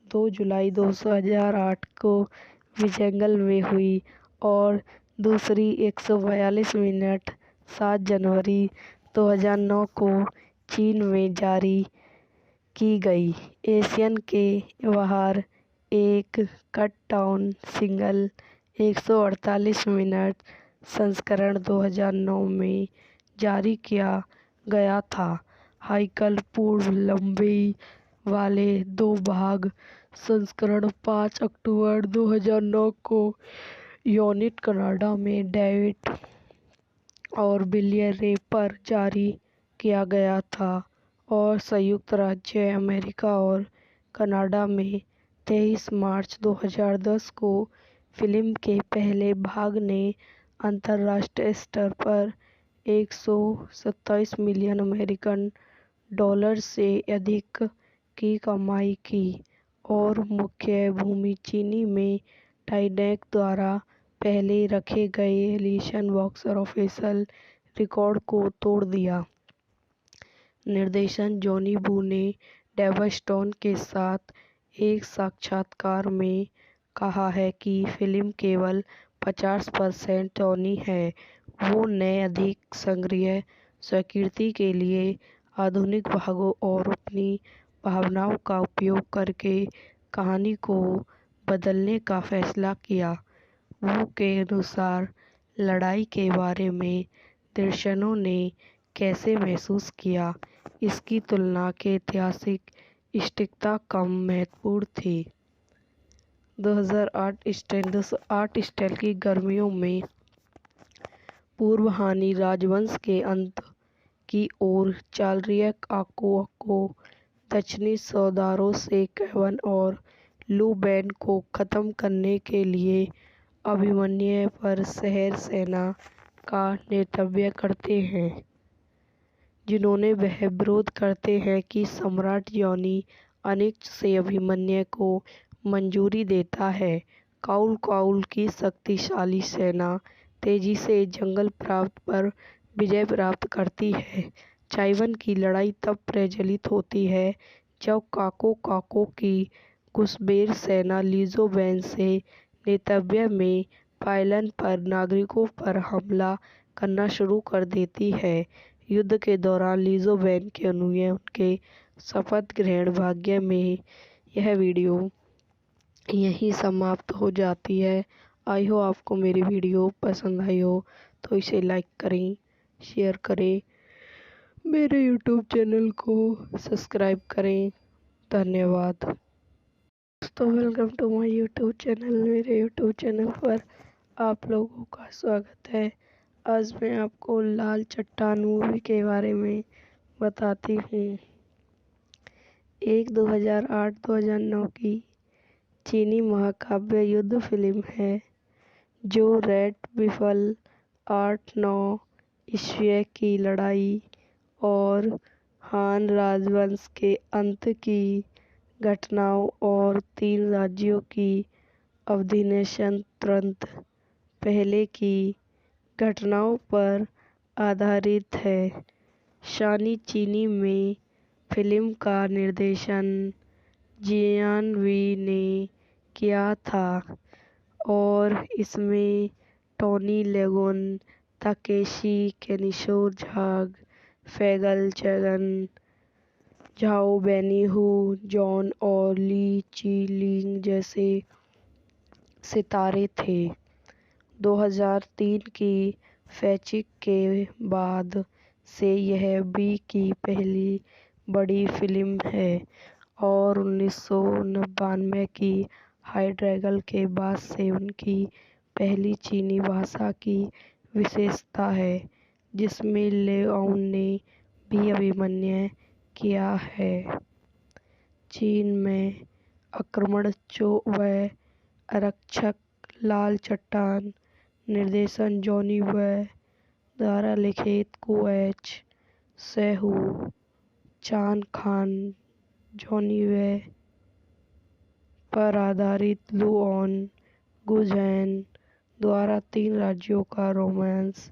2 जुलाई 2008 को विजेंगल में हुई और दूसरी 142 मिनट 7 जनवरी 2009 को चीन में जारी की गई। एशियन के बाहर एक कट डाउन सिंगल 148 मिनट संस्करण 2009 में जारी किया गया था। हाइकल पूर्व लंबाई वाले 2 भाग संस्करण 5 अक्टूबर 2009 को यूनिट कनाडा में डेविड और बिलियर रे पर जारी किया गया था और संयुक्त राज्य अमेरिका और कनाडा में 23 मार्च 2010 को फिल्म के पहले भाग ने अंतर्राष्ट्रीय स्तर पर 127 मिलियन अमेरिकन डॉलर से अधिक की कमाई की और मुख्य भूमि चीनी में टाइटैनिक द्वारा पहले रखे गए एलियन बॉक्स ऑफिस रिकॉर्ड को तोड़ दिया। निर्देशक जॉनी वू ने डेव स्टोन के साथ एक साक्षात्कार में कहा है कि फिल्म केवल 50% टोनी है। वो ने अधिक संग्रह स्वीकृति के लिए आधुनिक भागों और अपनी भावनाओं का उपयोग करके कहानी को बदलने का फैसला किया। वो के अनुसार लड़ाई के बारे में दर्शकों ने कैसे महसूस किया, इसकी तुलना के ऐतिहासिक सटीकता कम महत्वपूर्ण थी। 2008 स्टाइल की गर्मियों में पूर्व हानि राजवंश के अंत की ओर चल रही आको को दक्षिणी सौदारों से केवन और लू बैन को खत्म करने के लिए अभिमन्यु पर शहर सेना का नेतृत्व करते हैं, जिन्होंने वह विरोध करते हैं कि सम्राट जॉनी अनिच्छ से अभिमन्यु को मंजूरी देता है। काउल की शक्तिशाली सेना तेजी से जंगल प्रांत पर विजय प्राप्त करती है। चाइवन की लड़ाई तब प्रज्वलित होती है जब काको की घुसपैठ सेना लीजो बैन से नेतृत्व में पायलन पर नागरिकों पर हमला करना शुरू कर देती है। युद्ध के दौरान लीजो बैन के अनुयायी उनके शपथ ग्रहण भाग्य में यह वीडियो यहीं समाप्त हो जाती है। आई हो आपको मेरी वीडियो पसंद आई हो तो इसे लाइक करें, शेयर करें, मेरे यूट्यूब चैनल को सब्सक्राइब करें। धन्यवाद। दोस्तों, welcome to my YouTube channel. मेरे यूट्यूब चैनल पर आप लोगों का स्वागत है। आज मैं आपको लाल चट्टान मूवी के बारे में बताती हूँ। एक 2008-2009 की चीनी महाकाव्य युद्ध फिल्म है जो रेड बिफल 8-9 ईस्वी की लड़ाई और हान राजवंश के अंत की घटनाओं और 3 राज्यों की अवधि पहले की घटनाओं पर आधारित है। शानी चीनी में फिल्म का निर्देशन जियान वी ने किया था और इसमें टोनी लेगोन, ताकेशी कैनिशो झाग, फैगल चैगन, झाओ बेनिहू, जॉन और ली ची लिंग जैसे सितारे थे। 2003 की फैचिक के बाद से यह वी की पहली बड़ी फिल्म है और 1999 की हाई ड्रैगन के बाद से उनकी पहली चीनी भाषा की विशेषता है, जिसमें लेओन ने भी अभिनय किया है। चीन में आक्रमण व आरक्षक लाल चट्टान निर्देशन जॉनी व द्वारा लिखित को एच. सेहू, चान खान, जॉनी वे पर आधारित लू ऑन गुजैन द्वारा 3 राज्यों का रोमांस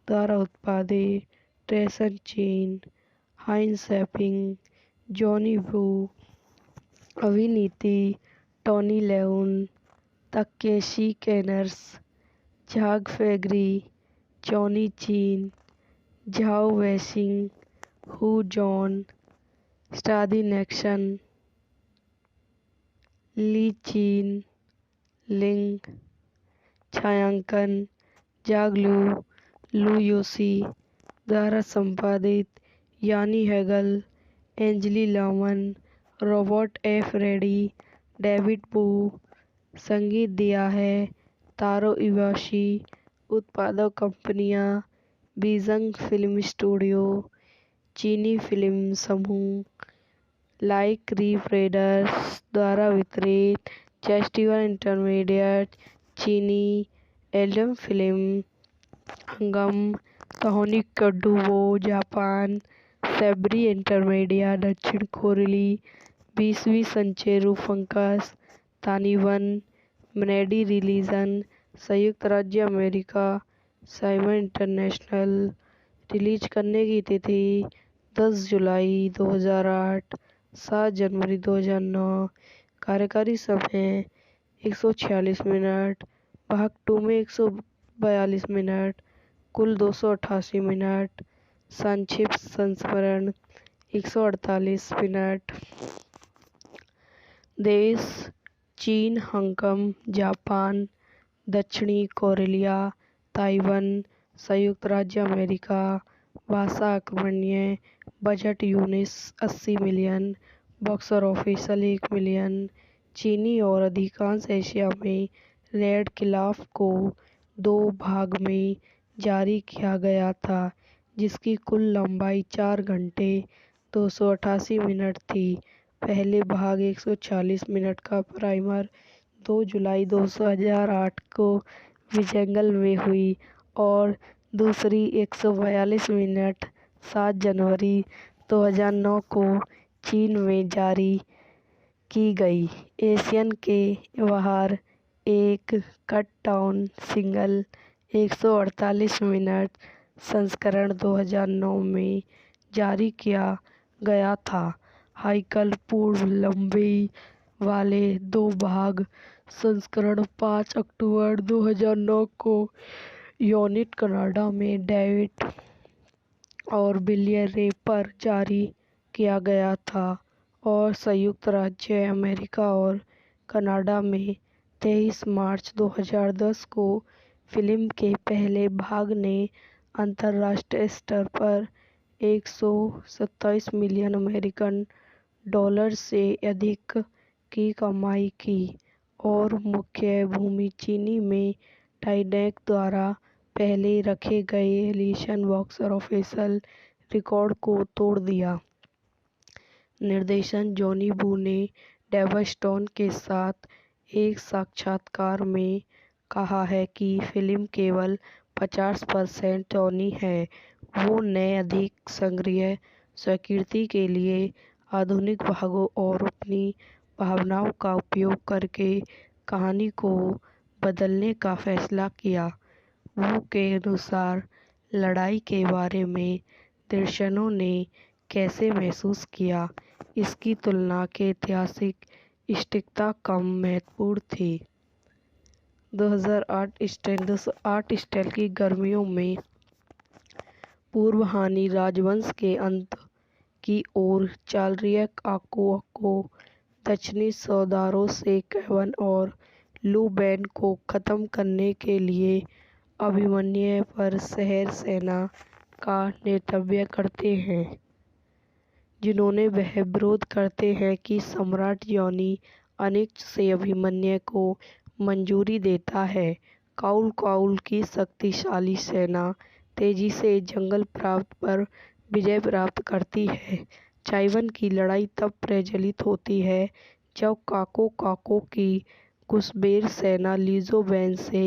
द्वारा उत्पादित ट्रेसन चीन हाइन सैपिंग जॉनी वू अभिनीति टॉनी लेउन तकेशी कैनर्स झाग फेगरी जॉनी चीन झाओ वैशिंग हु जॉन स्टादी नेक्सन ली चीन लिंग छायांकन जागलू लू योसी द्वारा संपादित यानी हैगल एंजली लामन रॉबर्ट एफ रेडी डेविड बू संगीत दिया है तारो इवाशी उत्पादक कंपनियां बीजंग फिल्म स्टूडियो चीनी फिल्म समूह लाइक रीफ रेडर्स द्वारा वितरित फेस्टिवल इंटरमीडिएट चीनी एल्बम फिल्म हंगम तहोनी कडुवो जापान सेब्री इंटरमीडिया दक्षिण कोरिली 20वीं संचेरू फंकस तानिवन मनेडी रिलीजन संयुक्त राज्य अमेरिका साइमन इंटरनेशनल रिलीज करने की तिथि 10 जुलाई 2008 7 जनवरी 2009 कार्यकारी समय 146 मिनट भाग 2 में 142 मिनट कुल 288 मिनट संक्षिप्त संस्मरण 148 मिनट देश चीन हांगकांग जापान दक्षिणी कोरिया ताइवान संयुक्त राज्य अमेरिका भाषा अकमन्य budget US 80 million box office 1 million चीनी और अधिकांश एशिया में रेड खिलाफ को 2 भाग में जारी किया गया था जिसकी कुल लंबाई 4 घंटे 288 मिनट थी। पहले भाग 140 मिनट का प्राइमर 2 जुलाई 2008 को विजंगल में हुई और दूसरी 142 मिनट 7 जनवरी 2009 को चीन में जारी की गई। एशियन के बाहर एक कट डाउन सिंगल 148 मिनट संस्करण 2009 में जारी किया गया था। हाइकल पूर्व लंबाई वाले 2 भाग संस्करण 5 अक्टूबर 2009 को यूनिट कनाडा में डेविड और बिलियरे पर जारी किया गया था और संयुक्त राज्य अमेरिका और कनाडा में 23 मार्च 2010 को फिल्म के पहले भाग ने अंतर्राष्ट्रीय स्तर पर 127 मिलियन अमेरिकन डॉलर से अधिक की कमाई की और मुख्य भूमि चीनी में टाइटैनिक द्वारा पहले रखे गए एलियन बॉक्स ऑफिस रिकॉर्ड को तोड़ दिया। निर्देशन जॉनी वू ने डेव स्टोन के साथ एक साक्षात्कार में कहा है कि फिल्म केवल 50% जॉनी है। वो ने अधिक संग्रह स्वीकृति के लिए आधुनिक भागों और अपनी भावनाओं का उपयोग करके कहानी को बदलने का फैसला किया। वू के अनुसार लड़ाई के बारे में दर्शकों ने कैसे महसूस किया इसकी तुलना के ऐतिहासिक सटीकता कम महत्वपूर्ण थी। 2008 स्टाइल की गर्मियों में पूर्व हानि राजवंश के अंत की ओर चल रही आको दक्षिणी सौदारों से केवन और लू बैन को खत्म करने के लिए अभिमन्यु पर शहर सेना का नेतृत्व करते हैं जिन्होंने वह विरोध करते हैं कि सम्राट जॉनी अनिच्छ से अभिमन्यु को मंजूरी देता है। काउल की शक्तिशाली सेना तेजी से जंगल प्रांत पर विजय प्राप्त करती है। चाइवन की लड़ाई तब प्रज्वलित होती है जब काको की कुशबेर सेना लीजो बैन से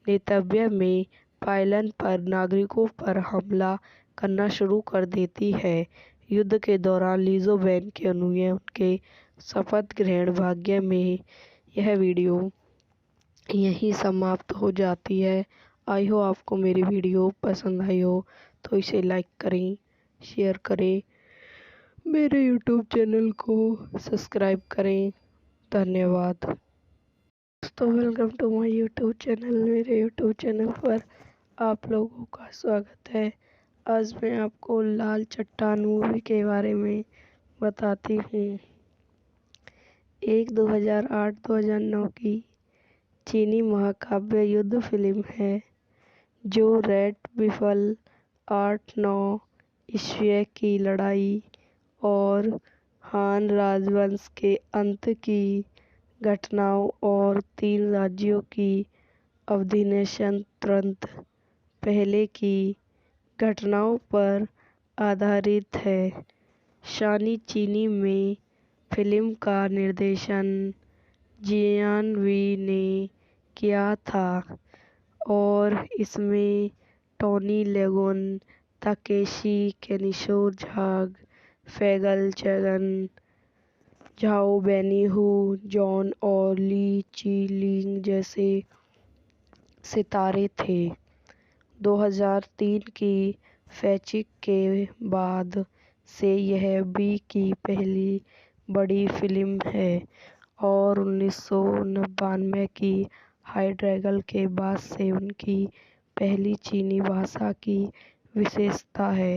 नेतृत्व में पायलन पर नागरिकों पर हमला करना शुरू कर देती है। युद्ध के दौरान लिज़ो बेन के अनुयायी उनके शपथ ग्रहण भाग्य में यह वीडियो यहीं समाप्त हो जाती है। आई हो आपको मेरी वीडियो पसंद आई हो तो इसे लाइक करें, शेयर करें, मेरे यूट्यूब चैनल को सब्सक्राइब करें। धन्यवाद। दोस्तों, welcome to my YouTube channel. मेरे यूट्यूब चैनल पर आप लोगों का स्वागत है। आज मैं आपको लाल चट्टान मूवी के बारे में बताती हूँ। एक 2008-2009 की चीनी महाकाव्य युद्ध फिल्म है जो रेड बिफल 8-9 ईस्वी की लड़ाई और हान राजवंश के अंत की घटनाओं और 3 राज्यों की अवधि तुरंत पहले की घटनाओं पर आधारित है। शानी चीनी में फिल्म का निर्देशन जियान वी ने किया था और इसमें टोनी लेगोन, ताकेशी कैनिशो, झाग फैगल चैगन, झाओ बेनिहू, जॉन और ली ची-लिंग जैसे सितारे थे। 2003 की फैचिक के बाद से यह बी की पहली बड़ी फिल्म है और 1999 की हाई ड्रैगन के बाद से उनकी पहली चीनी भाषा की विशेषता है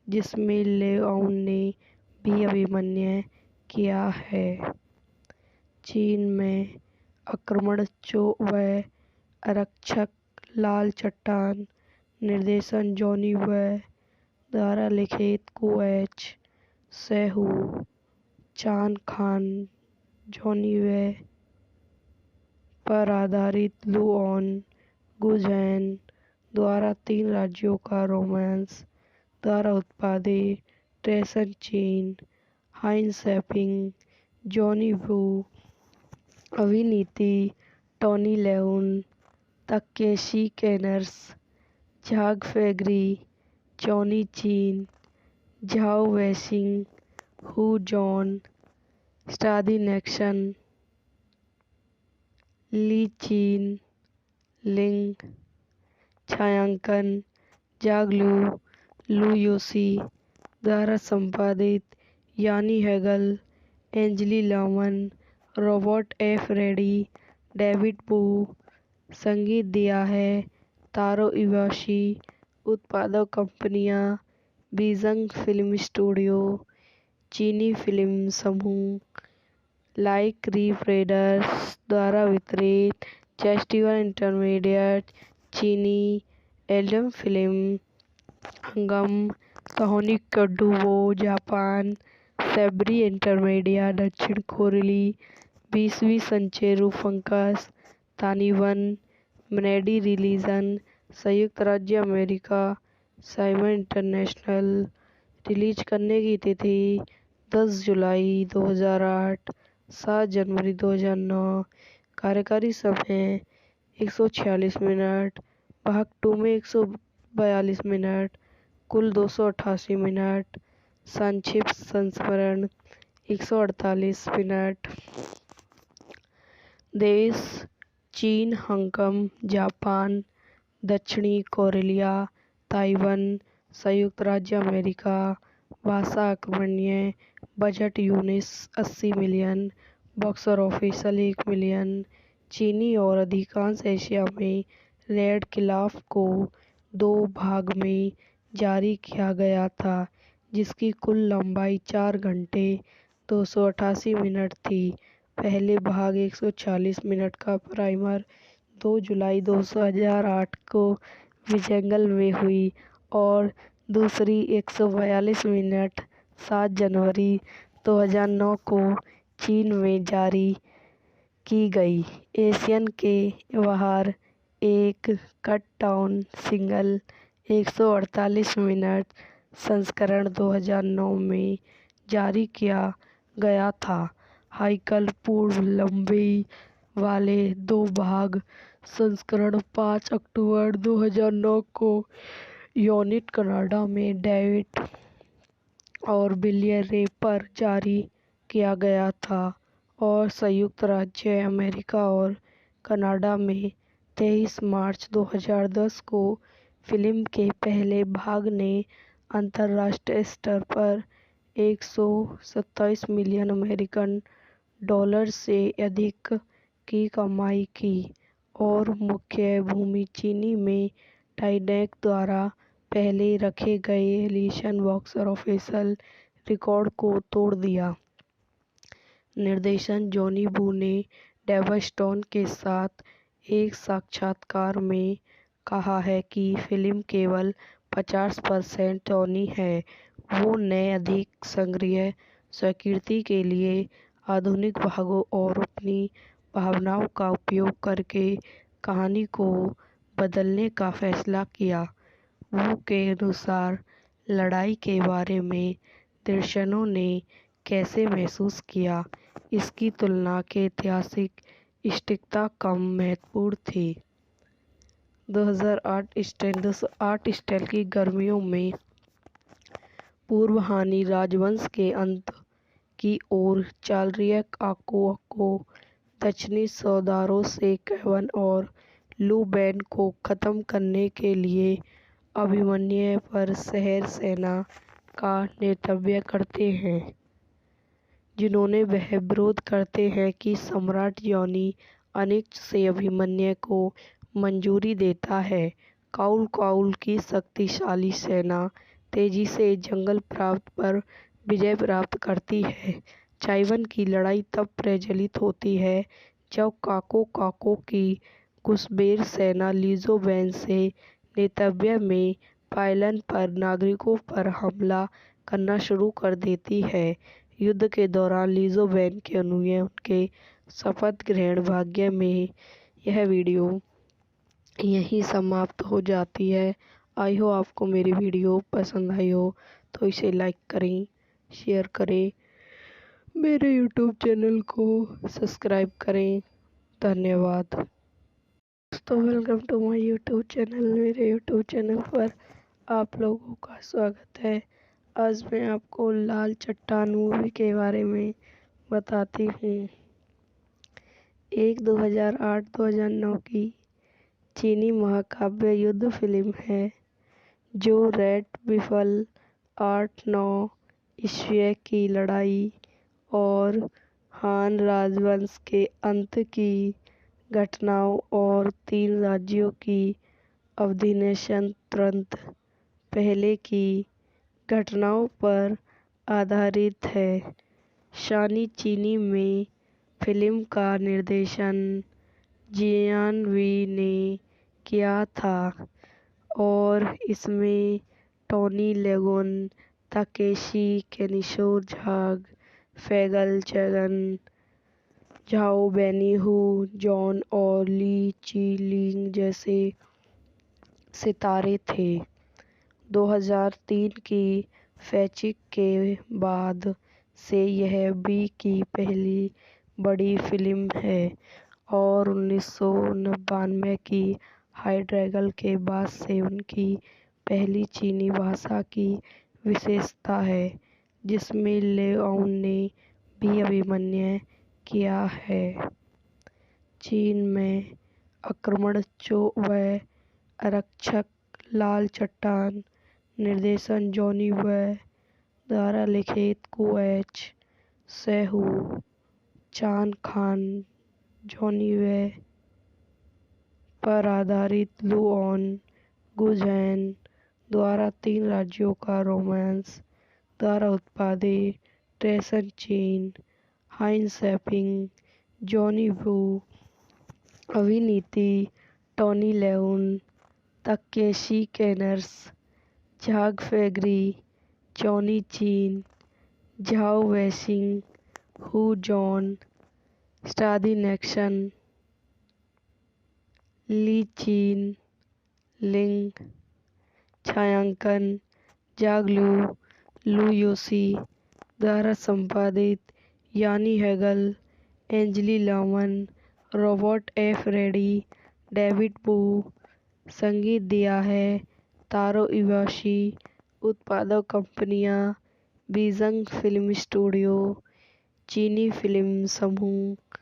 जिसमें लेओन ने भी अभिनय किया है। चीन में आक्रमण व आरक्षक लाल चट्टान निर्देशन जॉनी वे द्वारा लिखित कुएच सेहू चान खान जॉनी वे पर आधारित लुओन गुझैन द्वारा 3 राज्यों का रोमांस द्वारा उत्पादित ट्रेसन चीन हाइन सैपिंग जॉनी वू अभिनीति टोनी लेउन ताकेशी कैनर्स झाग फैगरी जॉनी चीन झाओ वैशिंग हू जॉन स्टादी नेक्सन ली चीन लिंग छायांकन जाग लू योशी द्वारा संपादित यानी हैगल एंजली लामन रॉबर्ट एफ रेडी डेविड बू संगीत दिया है तारो इवाशी उत्पादक कंपनियां बीजंग फिल्म स्टूडियो चीनी फिल्म समूह लाइक रीप्रेडर्स द्वारा वितरित फेस्टिवल इंटरमीडिएट चीनी एल्बम फिल्म हंगम सोनिक कडुवो जापान सेब्री इंटरमीडिया दक्षिण कोरिली 20वीं संचेरू फंकस तानिवन मनेडी रिलीजन संयुक्त राज्य अमेरिका साइमन इंटरनेशनल रिलीज करने की तिथि 10 जुलाई 2008 7 जनवरी 2009 कार्यकारी समय 146 मिनट भाग 2 में 142 मिनट कुल 288 मिनट संक्षिप्त संस्मरण 148 मिनट देश चीन हांगकांग जापान दक्षिणी कोरिया ताइवान संयुक्त राज्य अमेरिका भाषा अकबर्णीय budget US 80 million box office 1 million चीनी और अधिकांश एशिया में रेड खिलाफ को 2 भाग में जारी किया गया था जिसकी कुल लंबाई 4 घंटे 288 मिनट थी। पहले भाग 140 मिनट का प्राइमर 2 जुलाई 2008 को विजेंगल में हुई और दूसरी 142 मिनट 7 जनवरी 2009 को चीन में जारी की गई। एशियन के बाहर एक कट डाउन सिंगल 148 मिनट संस्करण 2009 में जारी किया गया था। हाइकल पूर्व लंबाई वाले 2 भाग संस्करण 5 अक्टूबर 2009 को यूनिट कनाडा में डेविड और बिलियर्डे पर जारी किया गया था और संयुक्त राज्य अमेरिका और कनाडा में 23 मार्च 2010 को फिल्म के पहले भाग ने अंतर्राष्ट्रीय स्तर पर 127 मिलियन अमेरिकन डॉलर से अधिक की कमाई की और मुख्य भूमि चीनी में टाइटैनिक द्वारा पहले रखे गए एलियन बॉक्स ऑफिस रिकॉर्ड को तोड़ दिया। निर्देशक जॉनी वू ने डेव स्टोन के साथ एक साक्षात्कार में कहा है कि फिल्म केवल 50% टोनी है। वो ने अधिक सक्रिय संस्कृति के लिए आधुनिक भागों और अपनी भावनाओं का उपयोग करके कहानी को बदलने का फैसला किया। वू के अनुसार लड़ाई के बारे में दर्शकों ने कैसे महसूस किया, इसकी तुलना के ऐतिहासिक सटीकता कम महत्वपूर्ण थी। 2008 स्टाइल की गर्मियों में पूर्वहानी राजवंश के अंत की ओर चल रही आको दक्षिणी सरदारों से केवन और लू बैन को खत्म करने के लिए अभिमन्यु पर शहर सेना का नेतृत्व करते हैं, जिन्होंने वह विरोध करते हैं कि सम्राट जॉनी अनिच्छ से अभिमन्यु को मंजूरी देता है। काउल की शक्तिशाली सेना तेजी से जंगल प्रांत पर विजय प्राप्त करती है। चाइवन की लड़ाई तब प्रज्वलित होती है जब काको की घुसपैठ सेना लिजो बैन से नेतृत्व में पायलन पर नागरिकों पर हमला करना शुरू कर देती है। युद्ध के दौरान लिजो बैन के अनुयायी उनके शपथ ग्रहण भाग्य में यह वीडियो यहीं समाप्त हो जाती है। आई हो आपको मेरी वीडियो पसंद आई हो तो इसे लाइक करें, शेयर करें, मेरे यूट्यूब चैनल को सब्सक्राइब करें। धन्यवाद दोस्तों, welcome to my YouTube channel. मेरे यूट्यूब चैनल पर आप लोगों का स्वागत है। आज मैं आपको लाल चट्टान मूवी के बारे में बताती हूँ। एक 2008-2009 की चीनी महाकाव्य युद्ध फिल्म है जो रेड बिफल 8-9 ईस्वी की लड़ाई और हान राजवंश के अंत की घटनाओं और 3 राज्यों की अवधि पहले की घटनाओं पर आधारित है। शानी चीनी में फिल्म का निर्देशन जियान वी ने किया था और इसमें टोनी लेगोन, ताकेशी कैनिशो, झाग फैगल चैगन, झाओ बेनिहू, जॉन और ली ची लिंग जैसे सितारे थे। 2003 की फैचिक के बाद से यह वी की पहली बड़ी फिल्म है और 1999 की हाई ड्रैगन के बाद से उनकी पहली चीनी भाषा की विशेषता है जिसमें लेओन ने भी अभिनय किया है। चीन में आक्रमण व आरक्षक लाल चट्टान निर्देशन जॉनी व द्वारा लिखित कुएच सेहू चान खान जॉनी वे पर आधारित लुओन गुझैन द्वारा 3 राज्यों का रोमांस द्वारा उत्पादित ट्रेसन चीन हाइन सैपिंग जॉनी वू अभिनीति टोनी लेउन ताकेशी कैनर्स झाग फैगरी जॉनी चीन झाओ वैशिंग हू जॉन स्टादी नेक्सन ली चीन लिंग छायांकन जागलू लू योशी द्वारा संपादित यानी हैगल एंजली लामन रॉबर्ट एफ रेडी डेविड बू संगीत दिया है तारो इवाशी उत्पादक कंपनियां बीजिंग फिल्म स्टूडियो, चीनी फिल्म समूह,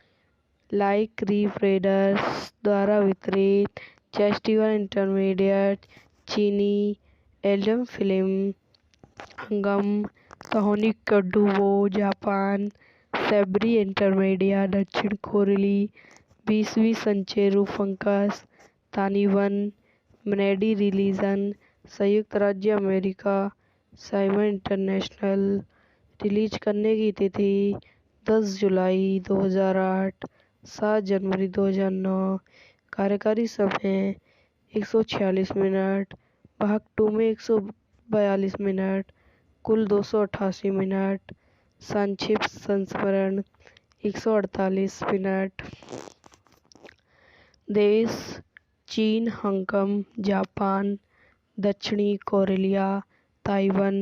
लाइक रीफ रेडर्स द्वारा वितरित, फेस्टिवल इंटरमीडिएट, चीनी एल्बम फिल्म, हंगम, सोनी कडुवो जापान, सेब्री इंटरमीडिया दक्षिण कोरिली, 20वीं संचेरू फंकस ताइवान, मनेडी रिलीजन संयुक्त राज्य अमेरिका, साइमन इंटरनेशनल। रिलीज करने की तिथि 10 जुलाई 2008, 7 जनवरी 2009। कार्यकारी समय 146 मिनट, भाग 2 में 142 मिनट, कुल 288 मिनट। संक्षिप्त संस्मरण 148 मिनट। देश चीन, हांगकांग, जापान, दक्षिणी कोरिया, ताइवान,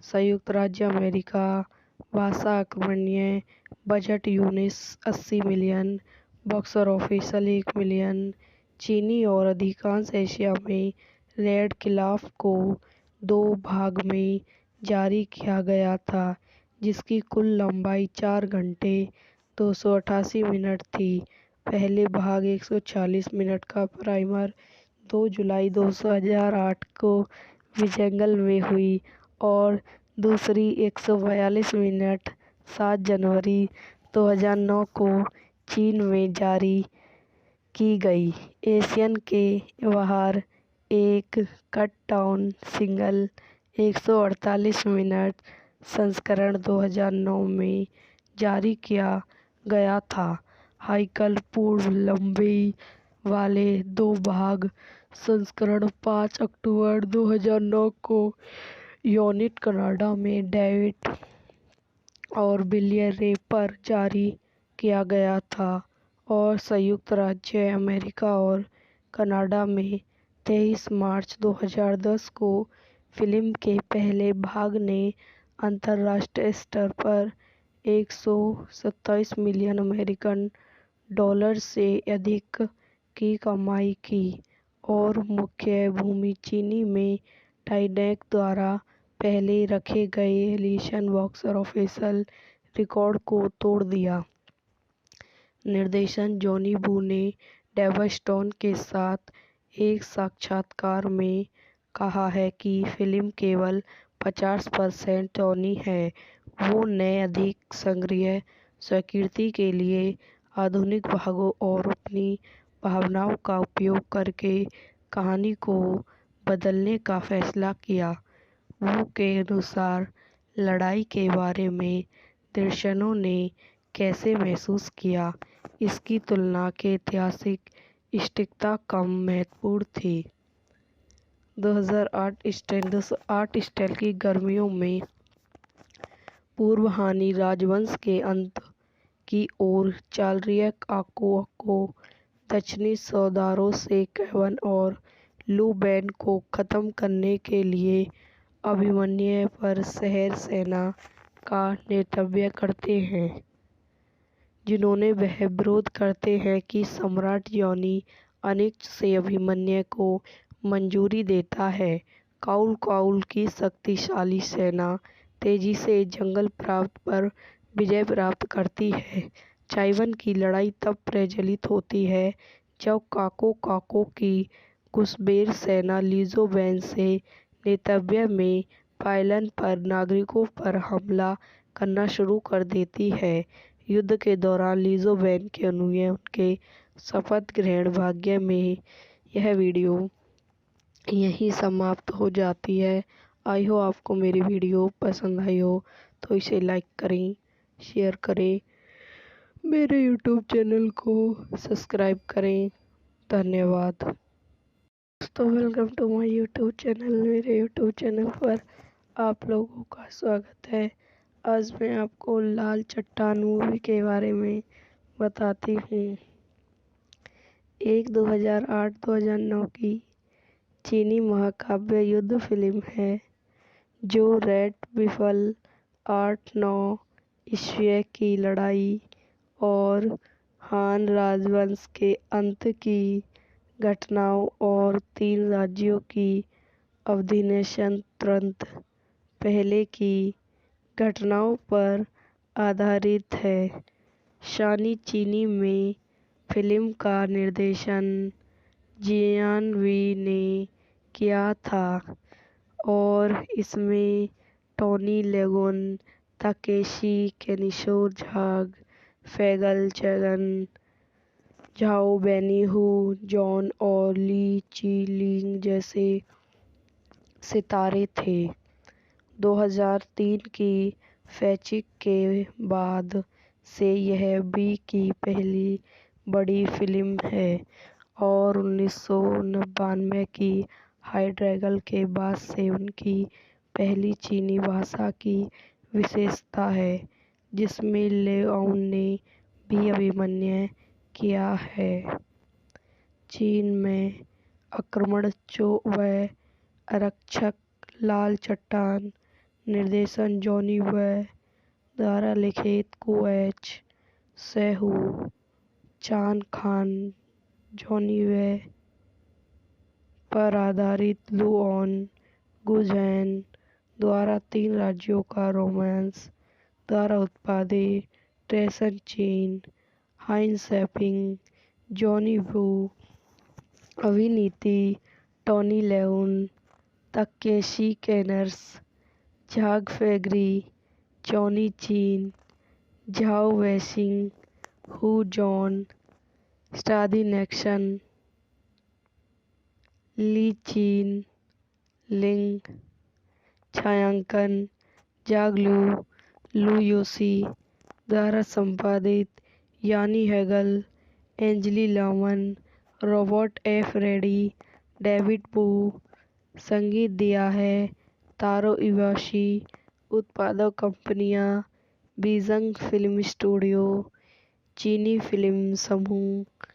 संयुक्त राज्य अमेरिका। भाषा अकर्मण्य। Budget US 80 million, box office 1 million. चीनी और अधिकांश एशिया में रेड खिलाफ को 2 भाग में जारी किया गया था, जिसकी कुल लंबाई 4 घंटे 288 मिनट थी। पहले भाग 140 मिनट का प्राइमर 2 जुलाई 2008 को विजेंगल में हुई और दूसरी 142 मिनट 7 जनवरी 2009 को चीन में जारी की गई। एशियन के बाहर एक कट डाउन सिंगल 148 मिनट संस्करण 2009 में जारी किया गया था। हाइकल पूर्व लंबाई वाले 2 भाग संस्करण 5 अक्टूबर 2009 को यूनिट कनाडा में डेविड और बिलियर रे पर जारी किया गया था और संयुक्त राज्य अमेरिका और कनाडा में 23 मार्च 2010 को फिल्म के पहले भाग ने अंतर्राष्ट्रीय स्तर पर 127 मिलियन अमेरिकन डॉलर से अधिक की कमाई की और मुख्य भूमि चीनी में टाइटैनिक द्वारा पहले रखे गए एलियन बॉक्स ऑफिस रिकॉर्ड को तोड़ दिया। निर्देशन जॉनी वू ने डेव स्टोन के साथ एक साक्षात्कार में कहा है कि फिल्म केवल 50% टोनी है। वो ने अधिक संग्रह स्वीकृति के लिए आधुनिक भागों और अपनी भावनाओं का उपयोग करके कहानी को बदलने का फैसला किया। वो के अनुसार लड़ाई के बारे में दर्शकों ने कैसे महसूस किया, इसकी तुलना के ऐतिहासिक सटीकता कम महत्वपूर्ण थी। 2008 स्टाइल की गर्मियों में पूर्व हानी राजवंश के अंत की ओर चल रही आको को दक्षिणी सौदारों से केवन और लू बैन को खत्म करने के लिए अभिमन्यु पर शहर सेना का नेतृत्व करते हैं, जिन्होंने वह विरोध करते हैं कि सम्राट जॉनी अनिच्छ से अभिमन्यु को मंजूरी देता है। काउल की शक्तिशाली सेना तेजी से जंगल प्रांत पर विजय प्राप्त करती है। चाइवान की लड़ाई तब प्रज्वलित होती है जब काको की घुसपैठ सेना लीजो वैन से नेतृत्व में पायलन पर नागरिकों पर हमला करना शुरू कर देती है। युद्ध के दौरान लीजो वैन के अनुयायी उनके शपथ ग्रहण भाग्य में। यह वीडियो यहीं समाप्त हो जाती है। आई हो आपको मेरी वीडियो पसंद आई हो तो इसे लाइक करें, शेयर करें, मेरे यूट्यूब चैनल को सब्सक्राइब करें। धन्यवाद। दोस्तों, welcome to my YouTube channel. मेरे यूट्यूब चैनल पर आप लोगों का स्वागत है। आज मैं आपको लाल चट्टान मूवी के बारे में बताती हूँ। एक 2008-2009 की चीनी महाकाव्य युद्ध फिल्म है जो रेड बिफल 8-9 ईस्वी की लड़ाई और हान राजवंश के अंत की घटनाओं और 3 राज्यों की अधिनिवेशन तुरंत पहले की घटनाओं पर आधारित है। शानी चीनी में फिल्म का निर्देशन जियान वी ने किया था और इसमें टोनी लेगोन, ताकेशी कैनिशो झाग, फैगल चैगन, झाओ बेनिहू, जॉन और ली ची लिंग जैसे सितारे थे। 2003 की फैचिक के बाद से यह बी की पहली बड़ी फिल्म है और 1999 की हाई ड्रैगन के बाद से उनकी पहली चीनी भाषा की विशेषता है जिसमें लेओन ने भी अभिनय किया है। चीन में आक्रमण व आरक्षक लाल चट्टान, निर्देशन जॉनी वे द्वारा लिखित कुएच सेहू, चान खान, जॉनी वे पर आधारित लुओन गुझैन द्वारा 3 राज्यों का रोमांस द्वारा उत्पादित ट्रेसन चीन, हाइन सैपिंग, जॉनी वू, अभिनीति टोनी लेउन, ताकेशी कैनर्स, झाग फैगरी, जॉनी चीन, झाओ वैशिंग, हू जॉन, स्टादी नेक्सन, ली चीन लिंग, छायांकन जाग लू योशी द्वारा संपादित यानी हैगल, एंजली लामन, रॉबर्ट एफ रेडी, डेविड बू, संगीत दिया है तारो इवाशी, उत्पादक कंपनियां बीजंग फिल्म स्टूडियो, चीनी फिल्म समूह,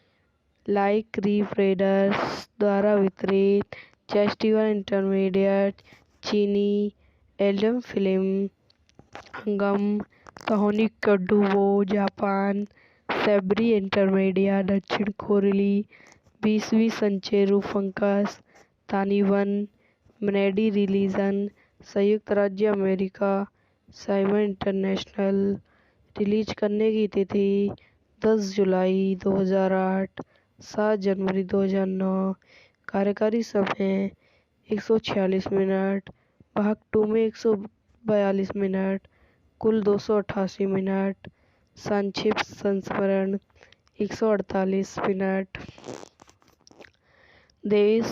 लाइक रीफ रेडर्स द्वारा वितरित, फेस्टिवल इंटरमीडिएट, चीनी एल्बम फिल्म, हंगम, कहोनी कडुवो, जापान, सेब्री इंटरमीडिया, दक्षिण कोरिली, 20वीं संचेरू फंकस, ताइवान, मनेडी रिलीजन, संयुक्त राज्य अमेरिका, साइमन इंटरनेशनल। रिलीज करने की तिथि 10 जुलाई 2008, 7 जनवरी 2009। कार्यकारी समय 146 मिनट, भाग 2 में 142 मिनट, कुल 288 मिनट, संक्षिप्त संस्करण 148 मिनट। देश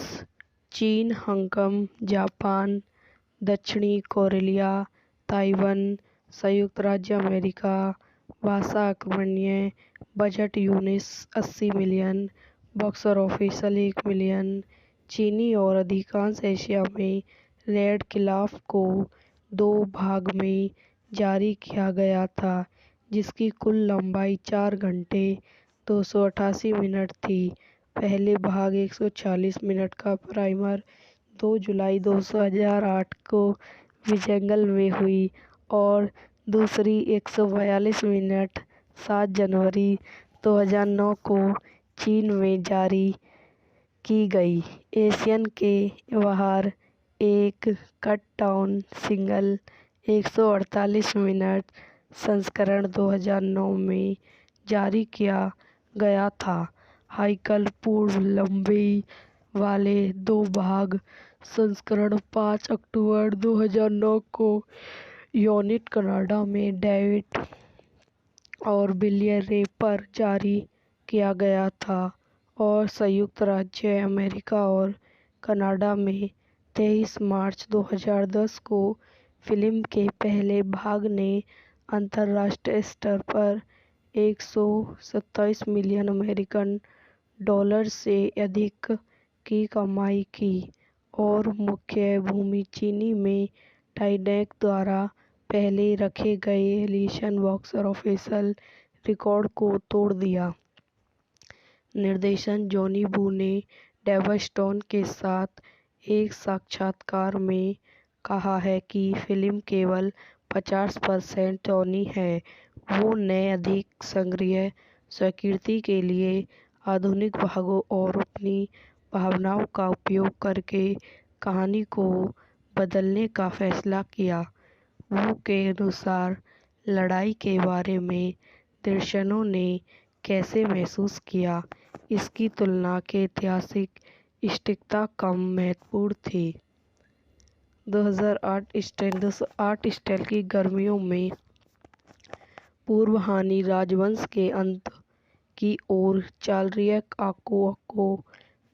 चीन, हांगकांग, जापान, दक्षिणी कोरिया, ताइवान, संयुक्त राज्य अमेरिका। भाषा अकमनीय, budget US 80 million, box office 1 million. चीनी और अधिकांश एशिया में रेड क्लिफ को 2 भाग में जारी किया गया था जिसकी कुल लंबाई 4 घंटे 288 मिनट थी। पहले भाग 140 मिनट का प्राइमर 2 जुलाई 2008 को विजेंगल में हुई और दूसरी 142 मिनट 7 जनवरी 2009 को चीन में जारी की गई। एशियन के बाहर एक कट डाउन सिंगल 148 मिनट संस्करण 2009 में जारी किया गया था। हाइकल पूर्व लंबाई वाले 2 भाग संस्करण 5 अक्टूबर 2009 को यूनिट कनाडा में डेविड और बिलियरे पर जारी किया गया था और संयुक्त राज्य अमेरिका और कनाडा में 23 मार्च 2010 को फिल्म के पहले भाग ने अंतर्राष्ट्रीय स्तर पर 127 मिलियन अमेरिकन डॉलर से अधिक की कमाई की और मुख्य भूमि चीनी में टाइटैनिक द्वारा पहले रखे गए एलियन बॉक्स ऑफिस रिकॉर्ड को तोड़ दिया। निर्देशन जॉनी वू ने डेव स्टोन के साथ एक साक्षात्कार में कहा है कि फिल्म केवल 50% टोनी है। वो ने अधिक संग्रह स्वीकृति के लिए आधुनिक भागों और अपनी भावनाओं का उपयोग करके कहानी को बदलने का फैसला किया। वू के अनुसार लड़ाई के बारे में दर्शकों ने कैसे महसूस किया, इसकी तुलना के ऐतिहासिक सटीकता कम महत्वपूर्ण थी। 2008 स्टाइल की गर्मियों में पूर्व हानि राजवंश के अंत की ओर चल रही है। आको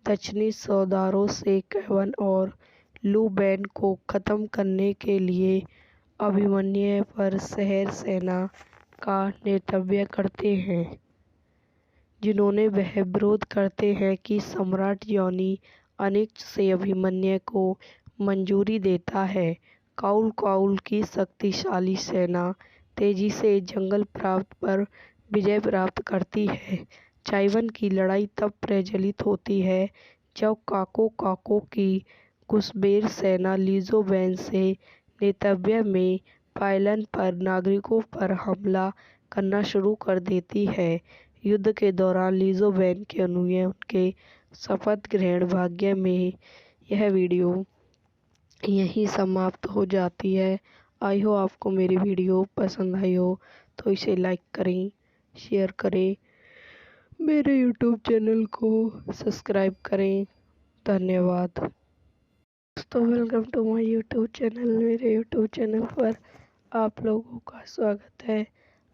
दक्षिणी सौदारों से केवन और लू बैन को खत्म करने के लिए अभिमन्यु पर शहर सेना का नेतृत्व करते हैं, जिन्होंने वह विरोध करते हैं कि सम्राट जॉनी अनिच्छ से अभिमन्यु को मंजूरी देता है। काउल की शक्तिशाली सेना तेजी से जंगल प्रांत पर विजय प्राप्त करती है। चाइवन की लड़ाई तब प्रज्वलित होती है जब काको की कुशबेर सेना लीजो वैन से नेतृत्व में पायलन पर नागरिकों पर हमला करना शुरू कर देती है। युद्ध के दौरान लीजो वैन के अनुयायी उनके शपथ ग्रहण भाग्य में यह वीडियो यहीं समाप्त हो जाती है। आई हो आपको मेरी वीडियो पसंद आई हो तो इसे लाइक करें, शेयर करें, मेरे यूट्यूब चैनल को सब्सक्राइब करें। धन्यवाद दोस्तों, welcome to my YouTube channel. मेरे यूट्यूब चैनल पर आप लोगों का स्वागत है।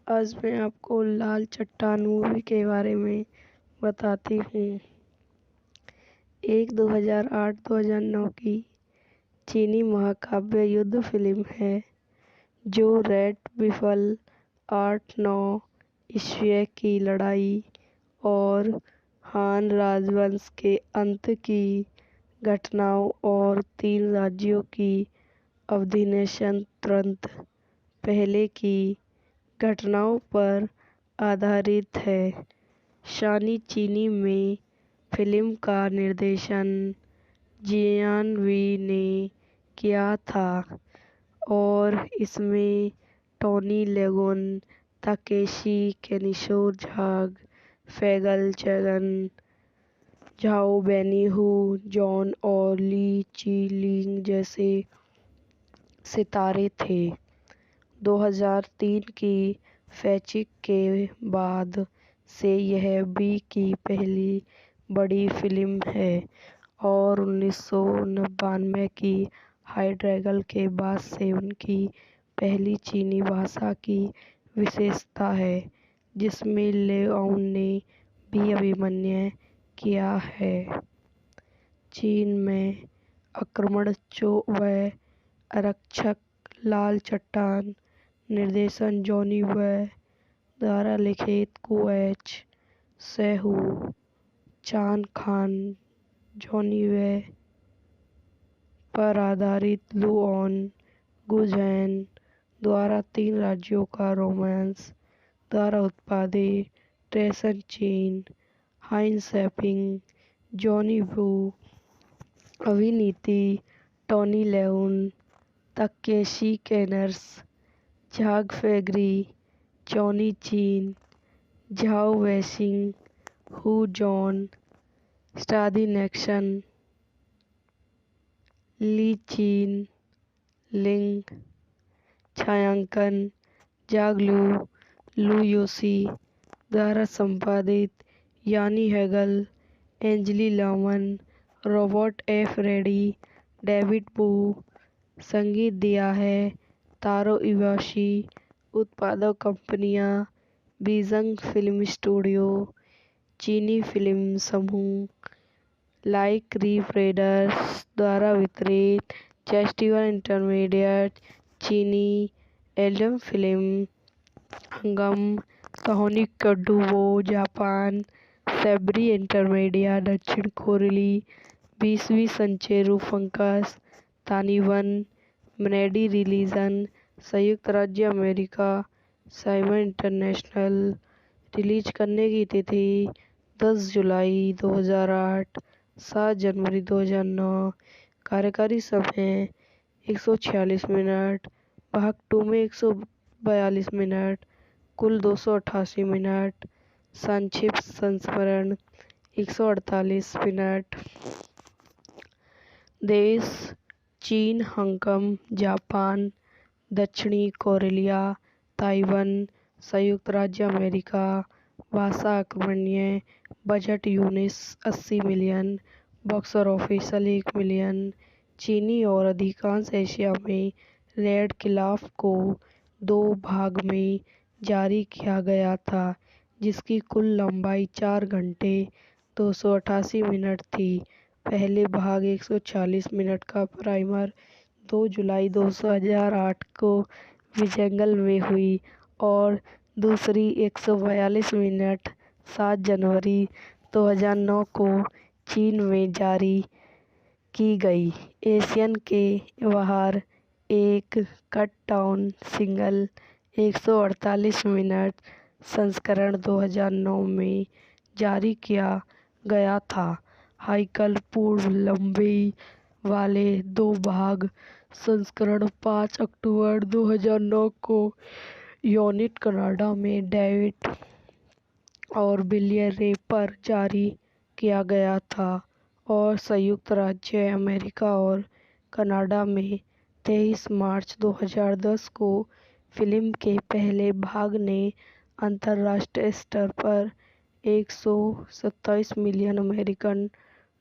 आज मैं आपको लाल चट्टान मूवी के बारे में बताती हूँ। एक 2008-2009 की चीनी महाकाव्य युद्ध फिल्म है जो रेड विफल 8-9 ईस्वी की लड़ाई और हान राजवंश के अंत की घटनाओं और 3 राज्यों की अधिनिवेशन तुरंत पहले की घटनाओं पर आधारित है। शानी चीनी में फिल्म का निर्देशन जियान वी ने किया था और इसमें टोनी लेगोन, ताकेशी कैनिशो, झांग फैगल चैगन, झाओ बेनिहू, जॉन और ली ची लिंग जैसे सितारे थे। 2003 की फैचिक के बाद से यह बी की पहली बड़ी फिल्म है और 1999 की हाई ड्रैगन के बाद से उनकी पहली चीनी भाषा की विशेषता है जिसमें लेओन ने भी अभिनय किया है। चीन में आक्रमण व आरक्षक लाल चट्टान निर्देशन जॉनी वे द्वारा लिखित कुएच सेहू चान खान जॉनी वे पर आधारित लू ऑन गुजैन द्वारा 3 राज्यों का रोमांस द्वारा उत्पादित ट्रेसन चीन हाइन सैपिंग जॉनी वू अभिनीति टोनी लेउन ताकेशी कैनर्स झांग फैगरी जॉनी चीन झाओ वैशिंग हू जॉन स्टादी नेक्सन ली चीन लिंग छायांकन जाग लू योशी द्वारा संपादित यानी हैगल एंजली लामन रॉबर्ट एफ रेडी डेविड बू संगीत दिया है तारो इवाशी उत्पादक कंपनियां बीजिंग फिल्म स्टूडियो चीनी फिल्म समूह लाइक रीप्रेडर्स द्वारा वितरित फेस्टिवल इंटरमीडिएट चीनी एल्बम फिल्म हंगम सोनिक कडुवो जापान सेब्री इंटरमीडिया दक्षिण कोरिली 20वीं संचेरू फंकस ताइवान मनेडी रिलीजन संयुक्त राज्य अमेरिका साइमन इंटरनेशनल रिलीज करने की तिथि 10 जुलाई 2008 7 जनवरी 2009 कार्यकारी समय 146 मिनट भाग 2 में 142 मिनट कुल 288 मिनट संक्षिप्त संस्मरण 148 मिनट देश चीन हांगकांग जापान दक्षिणी कोरिया, ताइवान, संयुक्त राज्य अमेरिका। भाषा अकबर्णीय। Budget US 80 million. Box office 1 million. चीनी और अधिकांश एशिया में रेड खिलाफ को 2 भाग में जारी किया गया था, जिसकी कुल लंबाई 4 घंटे 288 मिनट थी। पहले भाग 140 मिनट का प्राइमर 2 जुलाई 2008 को विजेंगल में हुई और दूसरी 142 मिनट 7 जनवरी 2009 को चीन में जारी की गई। एशियन के बाहर एक कट डाउन सिंगल 148 मिनट संस्करण 2009 में जारी किया गया था। हाइकल पूर्व लंबाई वाले 2 भाग संस्करण 5 अक्टूबर 2009 को यूनिट कनाडा में डेविड और बिलियर रे पर जारी किया गया था और संयुक्त राज्य अमेरिका और कनाडा में 23 मार्च 2010 को फिल्म के पहले भाग ने अंतर्राष्ट्रीय स्तर पर 127 मिलियन अमेरिकन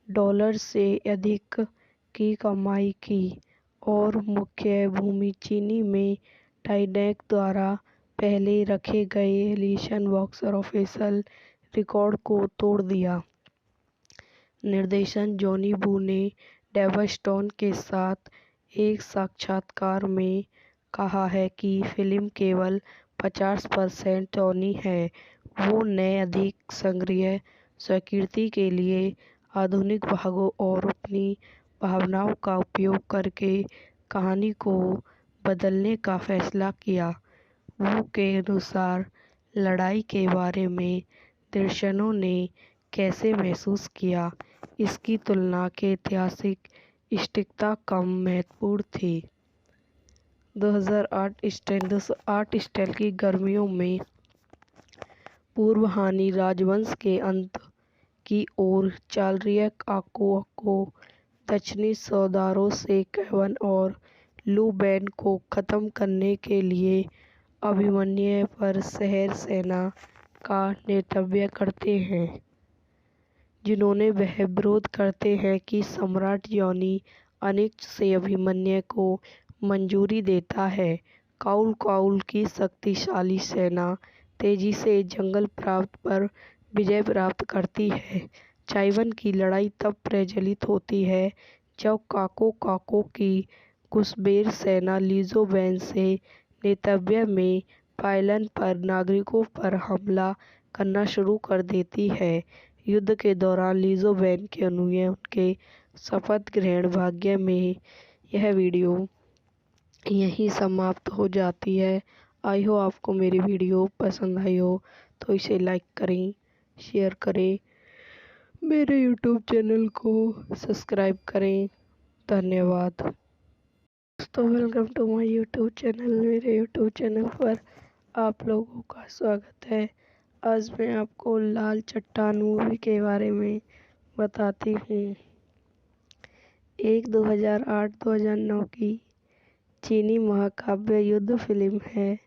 डॉलर से अधिक की कमाई की और मुख्य भूमि चीनी में टाइटैनिक द्वारा पहले रखे गए एलियन बॉक्स ऑफिस रिकॉर्ड को तोड़ दिया। निर्देशन जॉनी वू ने डेव स्टोन के साथ एक साक्षात्कार में कहा है कि फिल्म केवल 50% टोनी है। वो ने अधिक संग्रह स्वीकृति के लिए आधुनिक भागों और अपनी भावनाओं का उपयोग करके कहानी को बदलने का फैसला किया। वो के अनुसार लड़ाई के बारे में दर्शकों ने कैसे महसूस किया, इसकी तुलना के ऐतिहासिक सटीकता कम महत्वपूर्ण थी। 2008 स्टाइल की गर्मियों में पूर्व हानि राजवंश के अंत की ओर चल रही आको को दक्षिणी सौदारों से केवन और लू बैन को खत्म करने के लिए अभिमन्यु पर शहर सेना का नेतृत्व करते हैं, जिन्होंने वह विरोध करते हैं कि सम्राट जॉनी अनिच्छ से अभिमन्यु को मंजूरी देता है। काउल की शक्तिशाली सेना तेजी से जंगल प्रांत पर विजय प्राप्त करती है। ताइवान की लड़ाई तब प्रज्वलित होती है जब काको की घुसपैठ सेना लीजो बैन से नेतृत्व में पायलन पर नागरिकों पर हमला करना शुरू कर देती है। युद्ध के दौरान लीजो बैन के अनुयायी उनके शपथ ग्रहण भाग्य में यह वीडियो यहीं समाप्त हो जाती है। आई हो आपको मेरी वीडियो पसंद आई हो तो इसे लाइक करें, शेयर करें, मेरे यूट्यूब चैनल को सब्सक्राइब करें। धन्यवाद दोस्तों, welcome to my YouTube channel. मेरे यूट्यूब चैनल पर आप लोगों का स्वागत है। आज मैं आपको लाल चट्टान मूवी के बारे में बताती हूँ। एक 2008-2009 की चीनी महाकाव्य युद्ध फिल्म है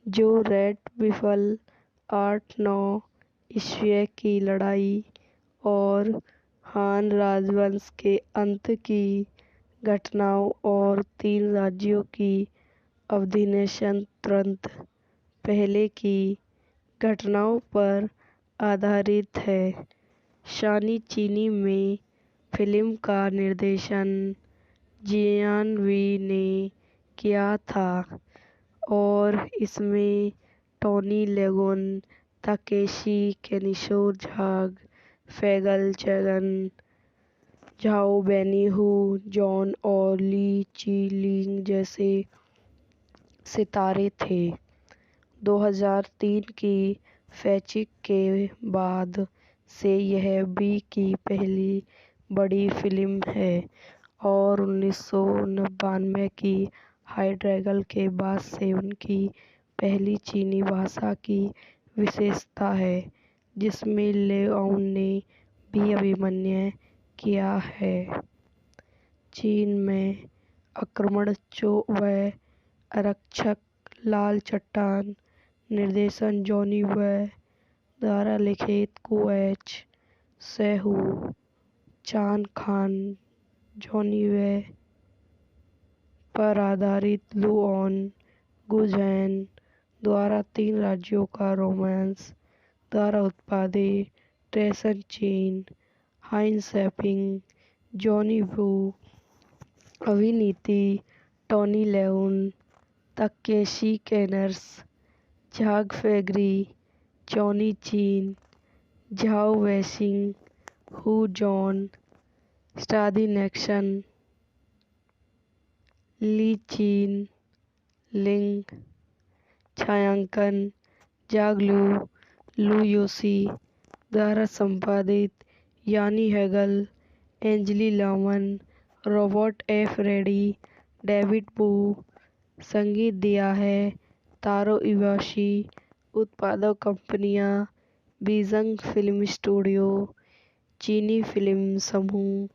जो रेड बिफल 8-9 ईस्वी की लड़ाई और हान राजवंश के अंत की घटनाओं और 3 राज्यों की अवधि तुरंत पहले की घटनाओं पर आधारित है। शानी चीनी में फिल्म का निर्देशन जियान वी ने किया था और इसमें टोनी लेगोन, ताकेशी कैनिशो, झाग फैगल चैगन, झाओ बेनिहू, जॉन और ली ची लिंग जैसे सितारे थे। 2003 की फैचिक के बाद से यह वी की पहली बड़ी फिल्म है और 1999 की हाई ड्रैगन के बाद से उनकी पहली चीनी भाषा की विशेषता है, जिसमें लेओन ने भी अभिनय किया है। चीन में आक्रमण व आरक्षक, लाल चट्टान। निर्देशन जॉनी वे। द्वारा लिखित कुएच सेहू, चान खान, जॉनी वे पर आधारित लू ऑन गुजैन द्वारा 3 राज्यों का रोमांस द्वारा उत्पादित ट्रेसन चीन, हाइन सैपिंग, जॉनी वू, अभिनीति टॉनी लेउन, तकेशी कैनर्स, झाग फेगरी, जॉनी चीन, झाओ वैशिंग, हू जॉन, स्टादी नेक्सन, ली चीन, लिंग। छायांकन जागलू, लू योसी द्वारा संपादित यानी हैगल, एंजली लामन, रॉबर्ट एफ रेडी, डेविड बू। संगीत दिया है तारो इवाशी। उत्पादक कंपनियां बीजंग फिल्म स्टूडियो, चीनी फिल्म समूह,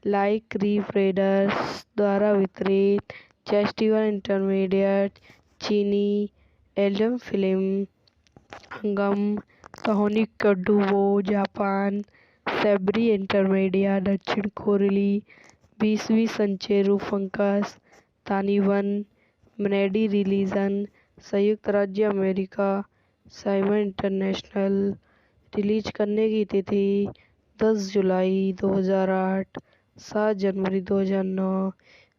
लाइक रीफ रेडर्स द्वारा वितरित, फेस्टिवल इंटरमीडिएट, चीनी एल्बम फिल्म, हंगम, कहानी कडुवो जापान, सेब्री इंटरमीडिया दक्षिण कोरिली, 20वीं संचेरू फंकस ताइवान, मनेडी रिलीजन संयुक्त राज्य अमेरिका, साइमन इंटरनेशनल। रिलीज करने की तिथि 10 जुलाई 2008, 7 जनवरी 2009।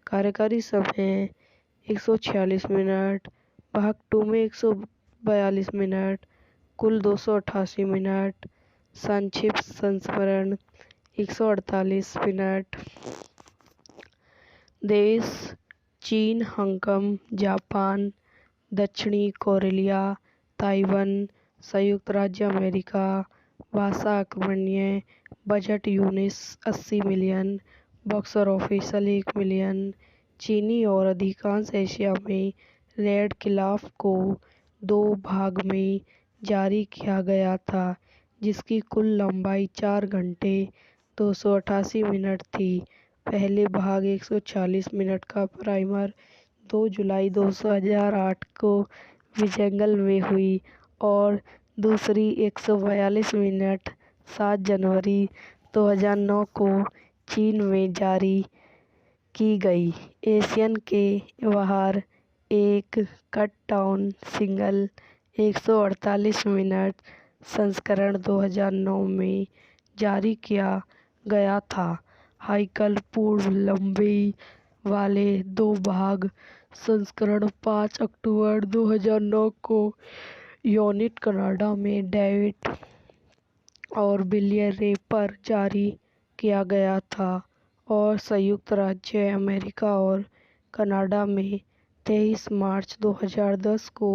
कार्यकारी समय 146 मिनट, भाग 2 में 142 मिनट, कुल 288 मिनट। संक्षिप्त संस्मरण 148 मिनट। देश चीन, हांगकांग, जापान, दक्षिणी कोरिया, ताइवान, संयुक्त राज्य अमेरिका। भाषा अकर्मण्य। Budget US 80 million. Box office 1 million. चीनी और अधिकांश एशिया में रेड खिलाफ को 2 भाग में जारी किया गया था, जिसकी कुल लंबाई 4 घंटे 288 मिनट थी। पहले भाग 140 मिनट का प्राइमर 2 जुलाई 2008 को विजेंगल में हुई और दूसरी 142 मिनट 7 जनवरी 2009 को चीन में जारी की गई। एशियन के बाहर एक कट डाउन सिंगल 148 मिनट संस्करण 2009 में जारी किया गया था। हाइकल पूर्व लंबाई वाले 2 भाग संस्करण 5 अक्टूबर 2009 को यूनिट कनाडा में डेविड और बिलियर रे पर जारी किया गया था और संयुक्त राज्य अमेरिका और कनाडा में 23 मार्च 2010 को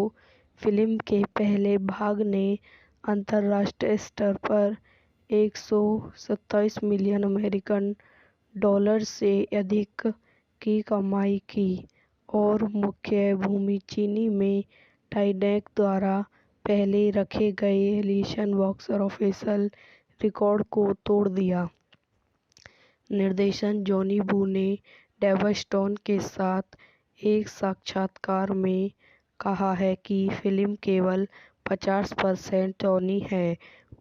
फिल्म के पहले भाग ने अंतर्राष्ट्रीय स्तर पर 127 मिलियन अमेरिकन डॉलर से अधिक की कमाई की और मुख्य भूमि चीनी में टाइटैनिक द्वारा पहले रखे गए एलियन बॉक्स ऑफिस रिकॉर्ड को तोड़ दिया। निर्देशन जॉनी वू ने डेव स्टोन के साथ एक साक्षात्कार में कहा है कि फिल्म केवल 50% टोनी है।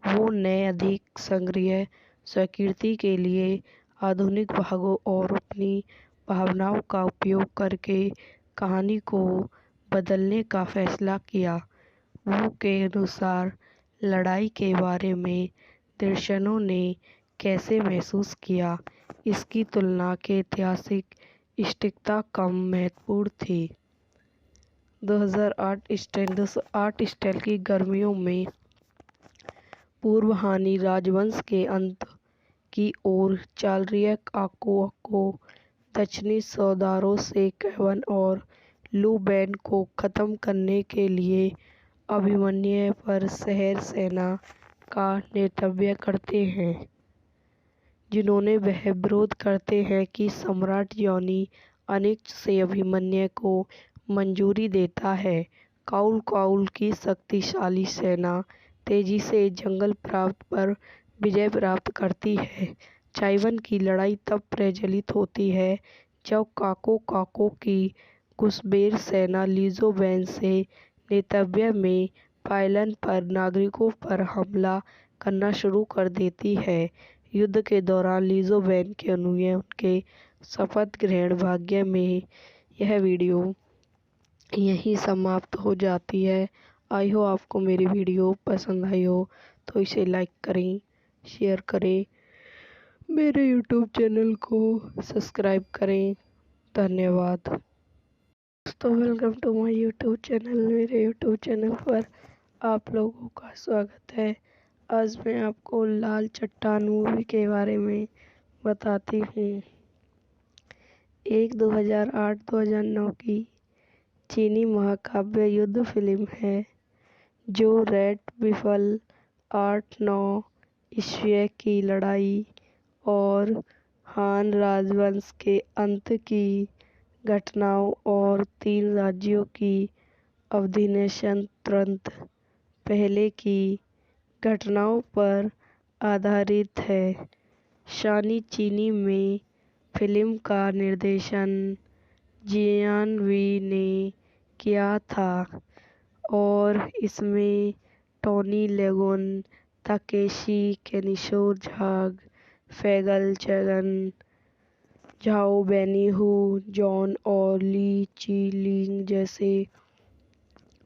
वो ने अधिक संग्रह स्वीकृति के लिए आधुनिक भागों और अपनी भावनाओं का उपयोग करके कहानी को बदलने का फैसला किया। वो के अनुसार लड़ाई के बारे में दर्शकों ने कैसे महसूस किया, इसकी तुलना के ऐतिहासिक सटीकता कम महत्वपूर्ण थी। 2008 स्टाइल की गर्मियों में पूर्व हानि राजवंश के अंत की ओर चल रही आको दक्षिणी सौदारों से केवन और लू बैन को खत्म करने के लिए अभिमन्यु पर शहर सेना का नेतृत्व करते हैं, जिन्होंने वह विरोध करते हैं कि सम्राट जॉनी अनिच्छ से अभिमन्यु को मंजूरी देता है। काउल की शक्तिशाली सेना तेजी से जंगल प्रांत पर विजय प्राप्त करती है। चाइवान की लड़ाई तब प्रज्वलित होती है जब काको की कुशबेर सेना लिज़ोवेन से नेतव्य में पायलन पर नागरिकों पर हमला करना शुरू कर देती है। युद्ध के दौरान लिज़ोवेन के अनुयायी उनके शपथ ग्रहण भाग्य में यह वीडियो यहीं समाप्त हो जाती है। आई हो आपको मेरी वीडियो पसंद आई हो तो इसे लाइक करें, शेयर करें, मेरे यूट्यूब चैनल को सब्सक्राइब करें। धन्यवाद। दोस्तों welcome to my YouTube channel. मेरे यूट्यूब चैनल पर आप लोगों का स्वागत है। आज मैं आपको लाल चट्टान मूवी के बारे में बताती हूँ। एक 2008-2009 की चीनी महाकाव्य युद्ध फिल्म है जो रेड बिफल 8-9 ईस्वी की लड़ाई और हान राजवंश के अंत की घटनाओं और 3 राज्यों की अधिनियंत्रण पहले की घटनाओं पर आधारित है। शानी चीनी में फिल्म का निर्देशन जियान वी ने किया था और इसमें टोनी लेगोन, ताकेशी कैनिशो, झाग फैगल चैगन, झाओ बेनिहू, जॉन और ली ची लिंग जैसे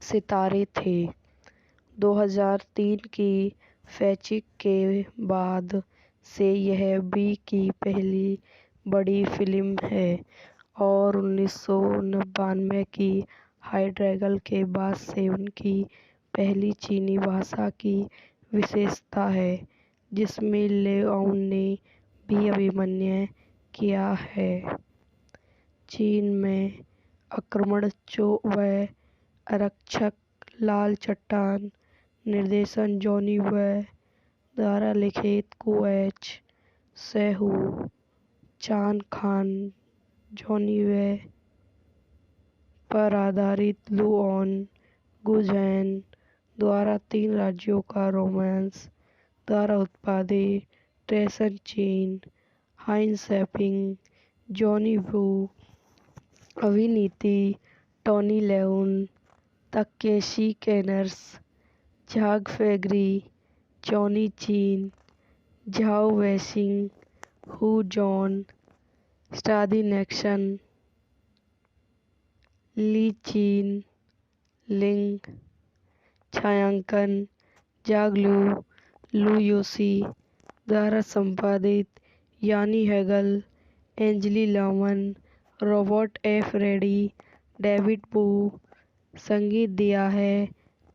सितारे थे। 2003 की फैचिक के बाद से यह बी की पहली बड़ी फिल्म है और 1999 की हाई ड्रैगन के बाद से उनकी पहली चीनी भाषा की विशेषता है जिसमें लेओन ने भी अभिनय किया है। चीन में आक्रमण व आरक्षक लाल चट्टान निर्देशन जॉनी वे द्वारा लिखित कुएच सेहू चान खान जॉनी वे पर आधारित लुओन गुझैन द्वारा 3 राज्यों का रोमांस द्वारा उत्पादित ट्रेसन चीन हाइन सैपिंग जॉनी वू अभिनीति टोनी लेउन ताकेशी कैनर्स झाग फैगरी जॉनी चीन झाओ वैशिंग हू जॉन स्टादी नेक्सन ली चीन लिंग छायांकन जाग लू योशी द्वारा संपादित यानी हैगल एंजली लामन रॉबर्ट एफ रेडी डेविड बू संगीत दिया है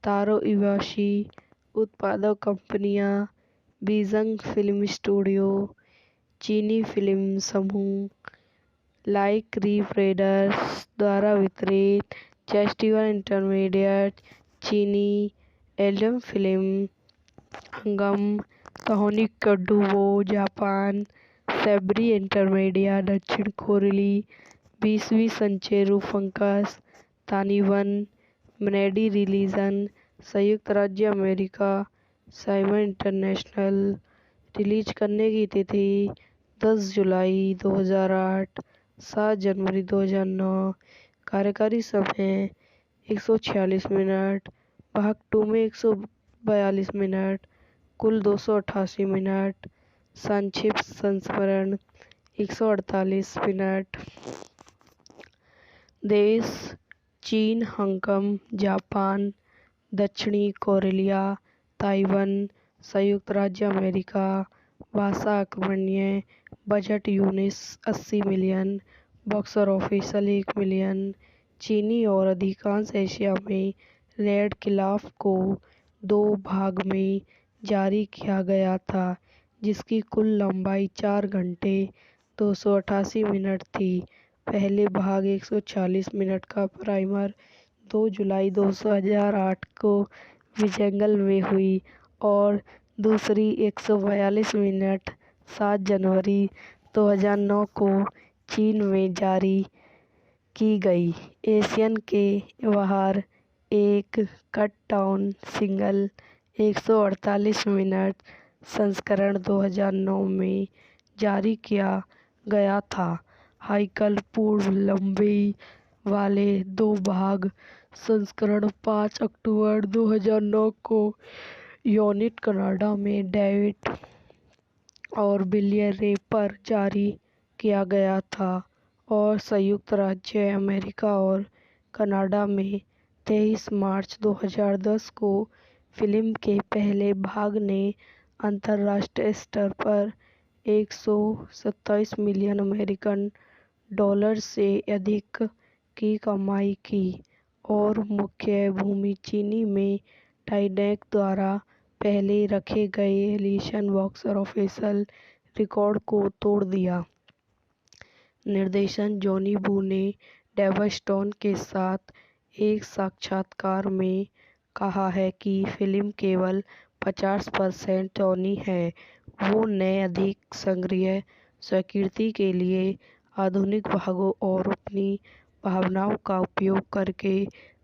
तारो इवाशी उत्पादक कंपनियां बीजंग फिल्म स्टूडियो चीनी फिल्म समूह लाइक रीप्रेडर्स द्वारा वितरित फेस्टिवल इंटरमीडिएट चीनी एल्बम फिल्म हंगम कहोनी कडुवो जापान सेब्री इंटरमीडिया दक्षिण कोरिली 20वीं संचेरू फंकस तानिवन मनेडी रिलीजन संयुक्त राज्य अमेरिका साइमन इंटरनेशनल रिलीज करने की तिथि 10 जुलाई 2008 7 जनवरी 2009 कार्यकारी समय 146 मिनट भाग 2 में 142 मिनट कुल 288 मिनट संक्षिप्त संस्मरण 148 मिनट देश चीन हांगकांग जापान दक्षिणी कोरिया ताइवान संयुक्त राज्य अमेरिका भाषा अकमनीय budget US 80 million box office 1 million चीनी और अधिकांश एशिया में रेड खिलाफ को 2 भाग में जारी किया गया था जिसकी कुल लंबाई 4 घंटे 288 मिनट थी। पहले भाग 140 मिनट का प्राइमर 2 जुलाई 2008 को विजंगल में हुई और दूसरी 142 मिनट 7 जनवरी 2009 को चीन में जारी की गई। एशियन के बाहर एक कट डाउन सिंगल 148 मिनट संस्करण 2009 में जारी किया गया था। हाइकल पूर्व लंबी वाले 2 भाग संस्करण 5 अक्टूबर 2009 को यूनिट कनाडा में डेविड और बिलियर रे पर जारी किया गया था और संयुक्त राज्य अमेरिका और कनाडा में 23 मार्च 2010 को फिल्म के पहले भाग ने अंतर्राष्ट्रीय स्तर पर 127 मिलियन अमेरिकन डॉलर से अधिक की कमाई की और मुख्य भूमि चीनी में टाइटैनिक द्वारा पहले रखे गए एलियन बॉक्स ऑफिस रिकॉर्ड को तोड़ दिया। निर्देशक जॉनी वू ने डेव स्टोन के साथ एक साक्षात्कार में कहा है कि फिल्म केवल 50% टोनी है। वो ने अधिक संग्रह स्वीकृति के लिए आधुनिक भागों और अपनी भावनाओं का उपयोग करके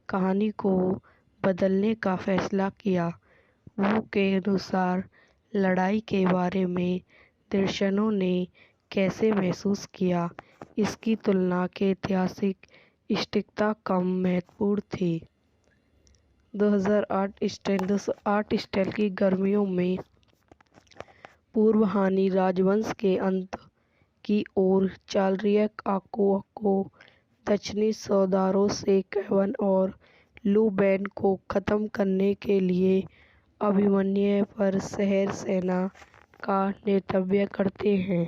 कहानी को बदलने का फैसला किया। वो के अनुसार लड़ाई के बारे में दर्शकों ने कैसे महसूस किया, इसकी तुलना के ऐतिहासिक सटीकता कम महत्वपूर्ण थी। 2008 स्टाइल की गर्मियों में पूर्व हानि राजवंश के अंत की ओर चल रही आको दक्षिणी सौदारों से केवन और लू बैन को खत्म करने के लिए अभिमन्यु पर शहर सेना का नेतृत्व करते हैं,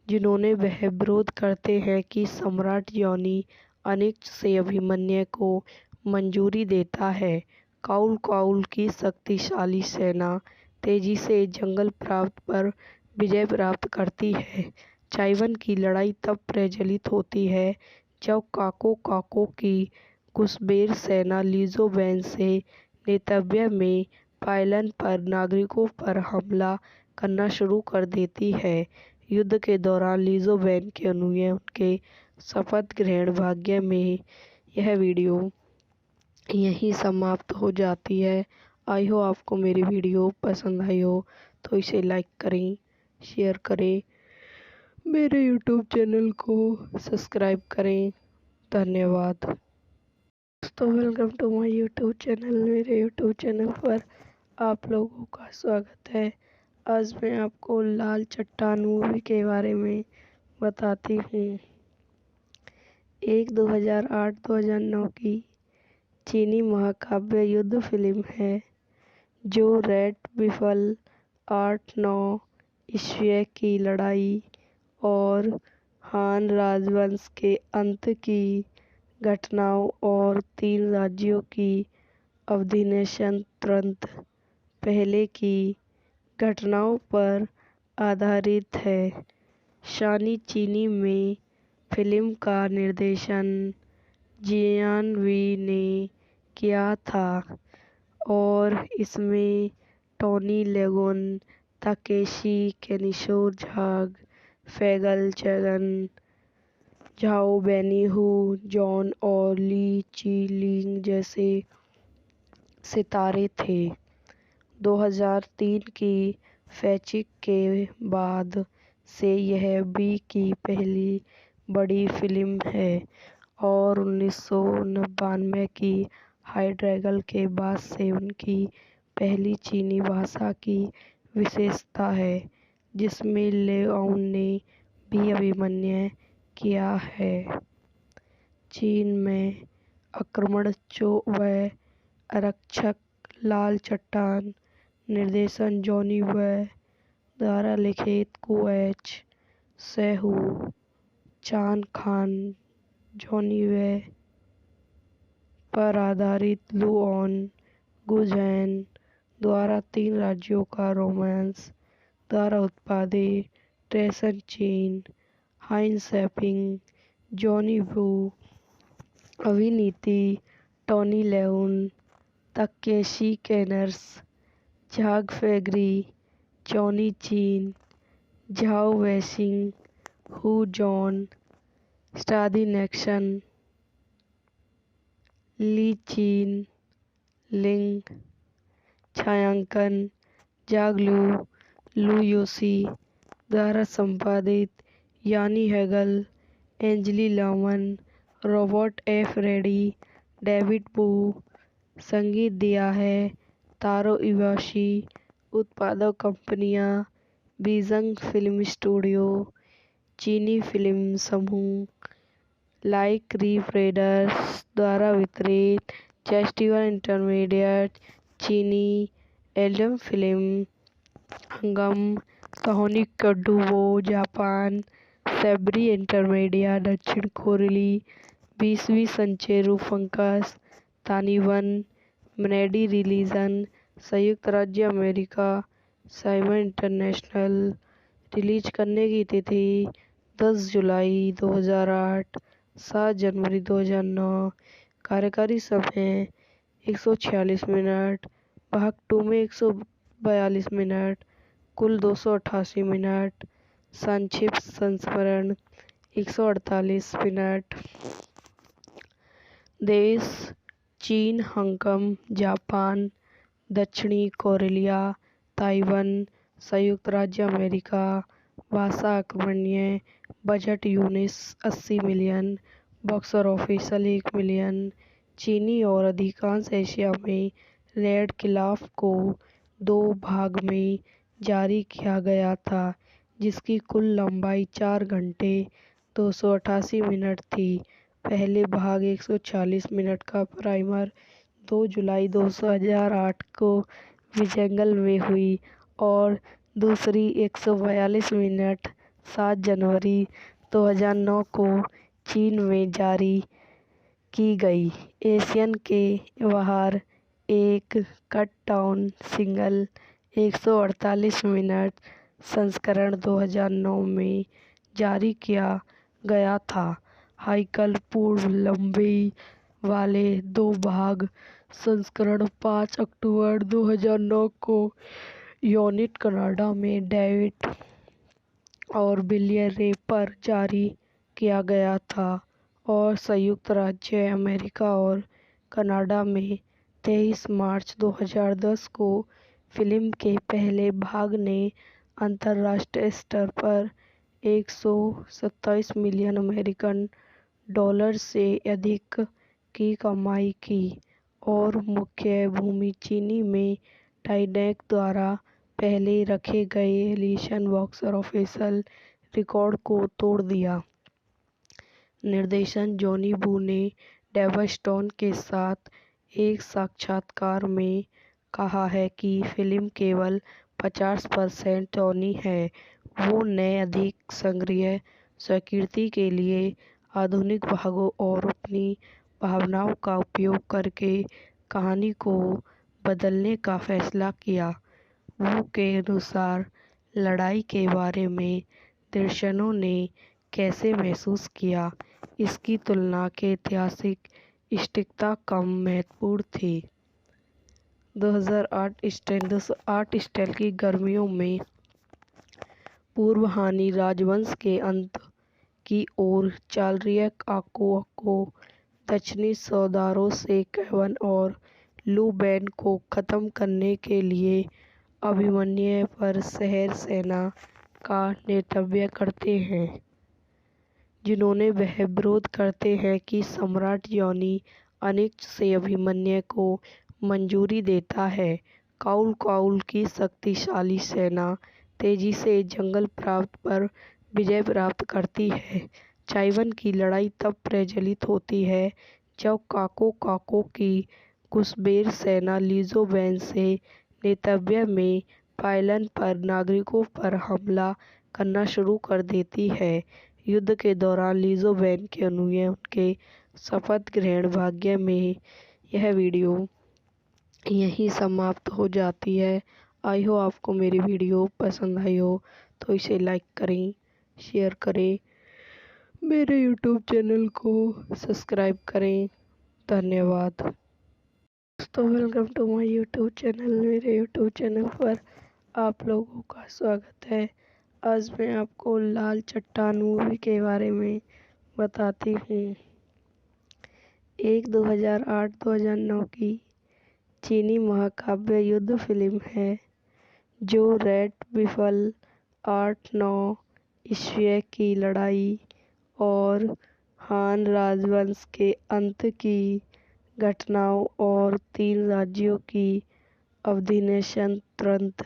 जिन्होंने वह विरोध करते हैं कि सम्राट जॉनी अनिच्छ से अभिमन्यु को मंजूरी देता है। काउल की शक्तिशाली सेना तेजी से जंगल प्रांत पर विजय प्राप्त करती है। चाइवन की लड़ाई तब प्रज्वलित होती है जब काको की कुशबेर सेना लीजो वैन से नेतृत्व में पायलन पर नागरिकों पर हमला करना शुरू कर देती है। युद्ध के दौरान लीजो वैन के अनुयायी उनके शपथ ग्रहण भाग्य में यह वीडियो यहीं समाप्त हो जाती है। आई हो आपको मेरी वीडियो पसंद आई हो तो इसे लाइक करें, शेयर करें, मेरे यूट्यूब चैनल को सब्सक्राइब करें। धन्यवाद दोस्तों, welcome to my YouTube channel. मेरे यूट्यूब चैनल पर आप लोगों का स्वागत है। आज मैं आपको लाल चट्टान मूवी के बारे में बताती हूँ। एक 2008-2009 की चीनी महाकाव्य युद्ध फिल्म है जो रेड विफल 8-9 ईस्वी की लड़ाई और हान राजवंश के अंत की घटनाओं और 3 राज्यों की अवधि तुरंत पहले की घटनाओं पर आधारित है। शानी चीनी में फिल्म का निर्देशन जियान वी ने किया था और इसमें टोनी लेगोन, ताकेशी कैनिशो, झाग फैगल चैगन, झाओ बेनिहू, जॉन और ली ची लिंग जैसे सितारे थे। 2003 की फैचिक के बाद से यह बी की पहली बड़ी फिल्म है और 1999 की हाई ड्रैगन के बाद से उनकी पहली चीनी भाषा की विशेषता है जिसमें लेओन ने भी अभिनय किया है। चीन में आक्रमण व आरक्षक लाल चट्टान निर्देशन जॉनी व द्वारा लिखित कुएच सेहू चान खान जॉनी वे पर आधारित लू ऑन गुजैन द्वारा 3 राज्यों का रोमांस द्वारा उत्पादित ट्रेसन चीन हाइन सैपिंग जॉनी वू अभिनीति टोनी लेउन ताकेशी कैनर्स झाग फैगरी जॉनी चीन झाओ वैशिंग हू जॉन स्टादी नेक्सन ली चीन लिंग छायांकन जागलू लू योसी द्वारा संपादित यानी हैगल एंजली लामन रॉबर्ट एफ रेडी, डेविड बू। संगीत दिया है तारो इवाशी। उत्पादक कंपनियां बीजंग फिल्म स्टूडियो, चीनी फिल्म समूह, लाइक रीप्रेडर्स द्वारा वितरित, फेस्टिवल इंटरमीडिएट, चीनी एल्बम फिल्म, हंगम, सोनी कडुवो जापान, सेब्री इंटरमीडिया दक्षिण कोरिली, 20वीं संचेरू फंकस तानिवन, मनेडी रिलीजन संयुक्त राज्य अमेरिका, साइमन इंटरनेशनल। रिलीज करने की तिथि 10 जुलाई 2008, 7 जनवरी 2009। कार्यकारी समय 146 मिनट, भाग 2 में 142 मिनट, कुल 288 मिनट। संक्षिप्त संस्मरण 148 मिनट। देश चीन, हांगकांग, जापान, दक्षिणी कोरिया, ताइवान, संयुक्त राज्य अमेरिका। भाषा अकबर्णीय। Budget US 80 million, box office 1 million. चीनी और अधिकांश एशिया में रेड खिलाफ को 2 भाग में जारी किया गया था, जिसकी कुल लंबाई 4 घंटे 288 मिनट थी। पहले भाग 140 मिनट का प्राइमर 2 जुलाई 2008 को विजेंगल में हुई और दूसरी 142 मिनट 7 जनवरी 2009 को चीन में जारी की गई। एशियन के बाहर एक कट डाउन सिंगल 148 मिनट संस्करण 2009 में जारी किया गया था। हाइकल पूर्व लंबाई वाले 2 भाग संस्करण 5 अक्टूबर 2009 को यूनिट कनाडा में डेविड और बिलियर रे पर जारी किया गया था और संयुक्त राज्य अमेरिका और कनाडा में 23 मार्च 2010 को फिल्म के पहले भाग ने अंतर्राष्ट्रीय स्तर पर 127 मिलियन अमेरिकन डॉलर से अधिक की कमाई की और मुख्य भूमि चीनी में टाइटैनिक द्वारा पहले रखे गए एलियन बॉक्स ऑफिस रिकॉर्ड को तोड़ दिया। निर्देशन जॉनी वू ने डेव स्टोन के साथ एक साक्षात्कार में कहा है कि फिल्म केवल 50% टोनी है। वो ने अधिक संग्रह स्वीकृति के लिए आधुनिक भागों और अपनी भावनाओं का उपयोग करके कहानी को बदलने का फैसला किया। वो के अनुसार लड़ाई के बारे में दर्शकों ने कैसे महसूस किया, इसकी तुलना के ऐतिहासिक सटीकता कम महत्वपूर्ण थी। 2008 स्टाइल की गर्मियों में पूर्व हानि राजवंश के अंत की ओर चल रही आको दक्षिणी सौदारों से केवन और लू बैन को खत्म करने के लिए अभिमन्यु पर शहर सेना का नेतृत्व करते हैं, जिन्होंने वह विरोध करते हैं कि सम्राट जॉनी अनिच्छ से अभिमन्यु को मंजूरी देता है। काउल की शक्तिशाली सेना तेजी से जंगल प्रांत पर विजय प्राप्त करती है। चाइवन की लड़ाई तब प्रज्वलित होती है जब काको की घुसपैठ सेना लिजो बैन से नेतृत्व में पायलन पर नागरिकों पर हमला करना शुरू कर देती है। युद्ध के दौरान लिजो बैन के अनुयायी उनके शपथ ग्रहण भाग्य में। यह वीडियो यहीं समाप्त हो जाती है। आई हो आपको मेरी वीडियो पसंद आई हो तो इसे लाइक करें, शेयर करें, मेरे यूट्यूब चैनल को सब्सक्राइब करें। धन्यवाद दोस्तों, welcome to my YouTube channel. मेरे यूट्यूब चैनल पर आप लोगों का स्वागत है। आज मैं आपको लाल चट्टान मूवी के बारे में बताती हूँ। एक 2008-2009 की चीनी महाकाव्य युद्ध फिल्म है जो रेड बिफल 8-9 ईस्वी की लड़ाई और हान राजवंश के अंत की घटनाओं और 3 राज्यों की अवधि ने तुरंत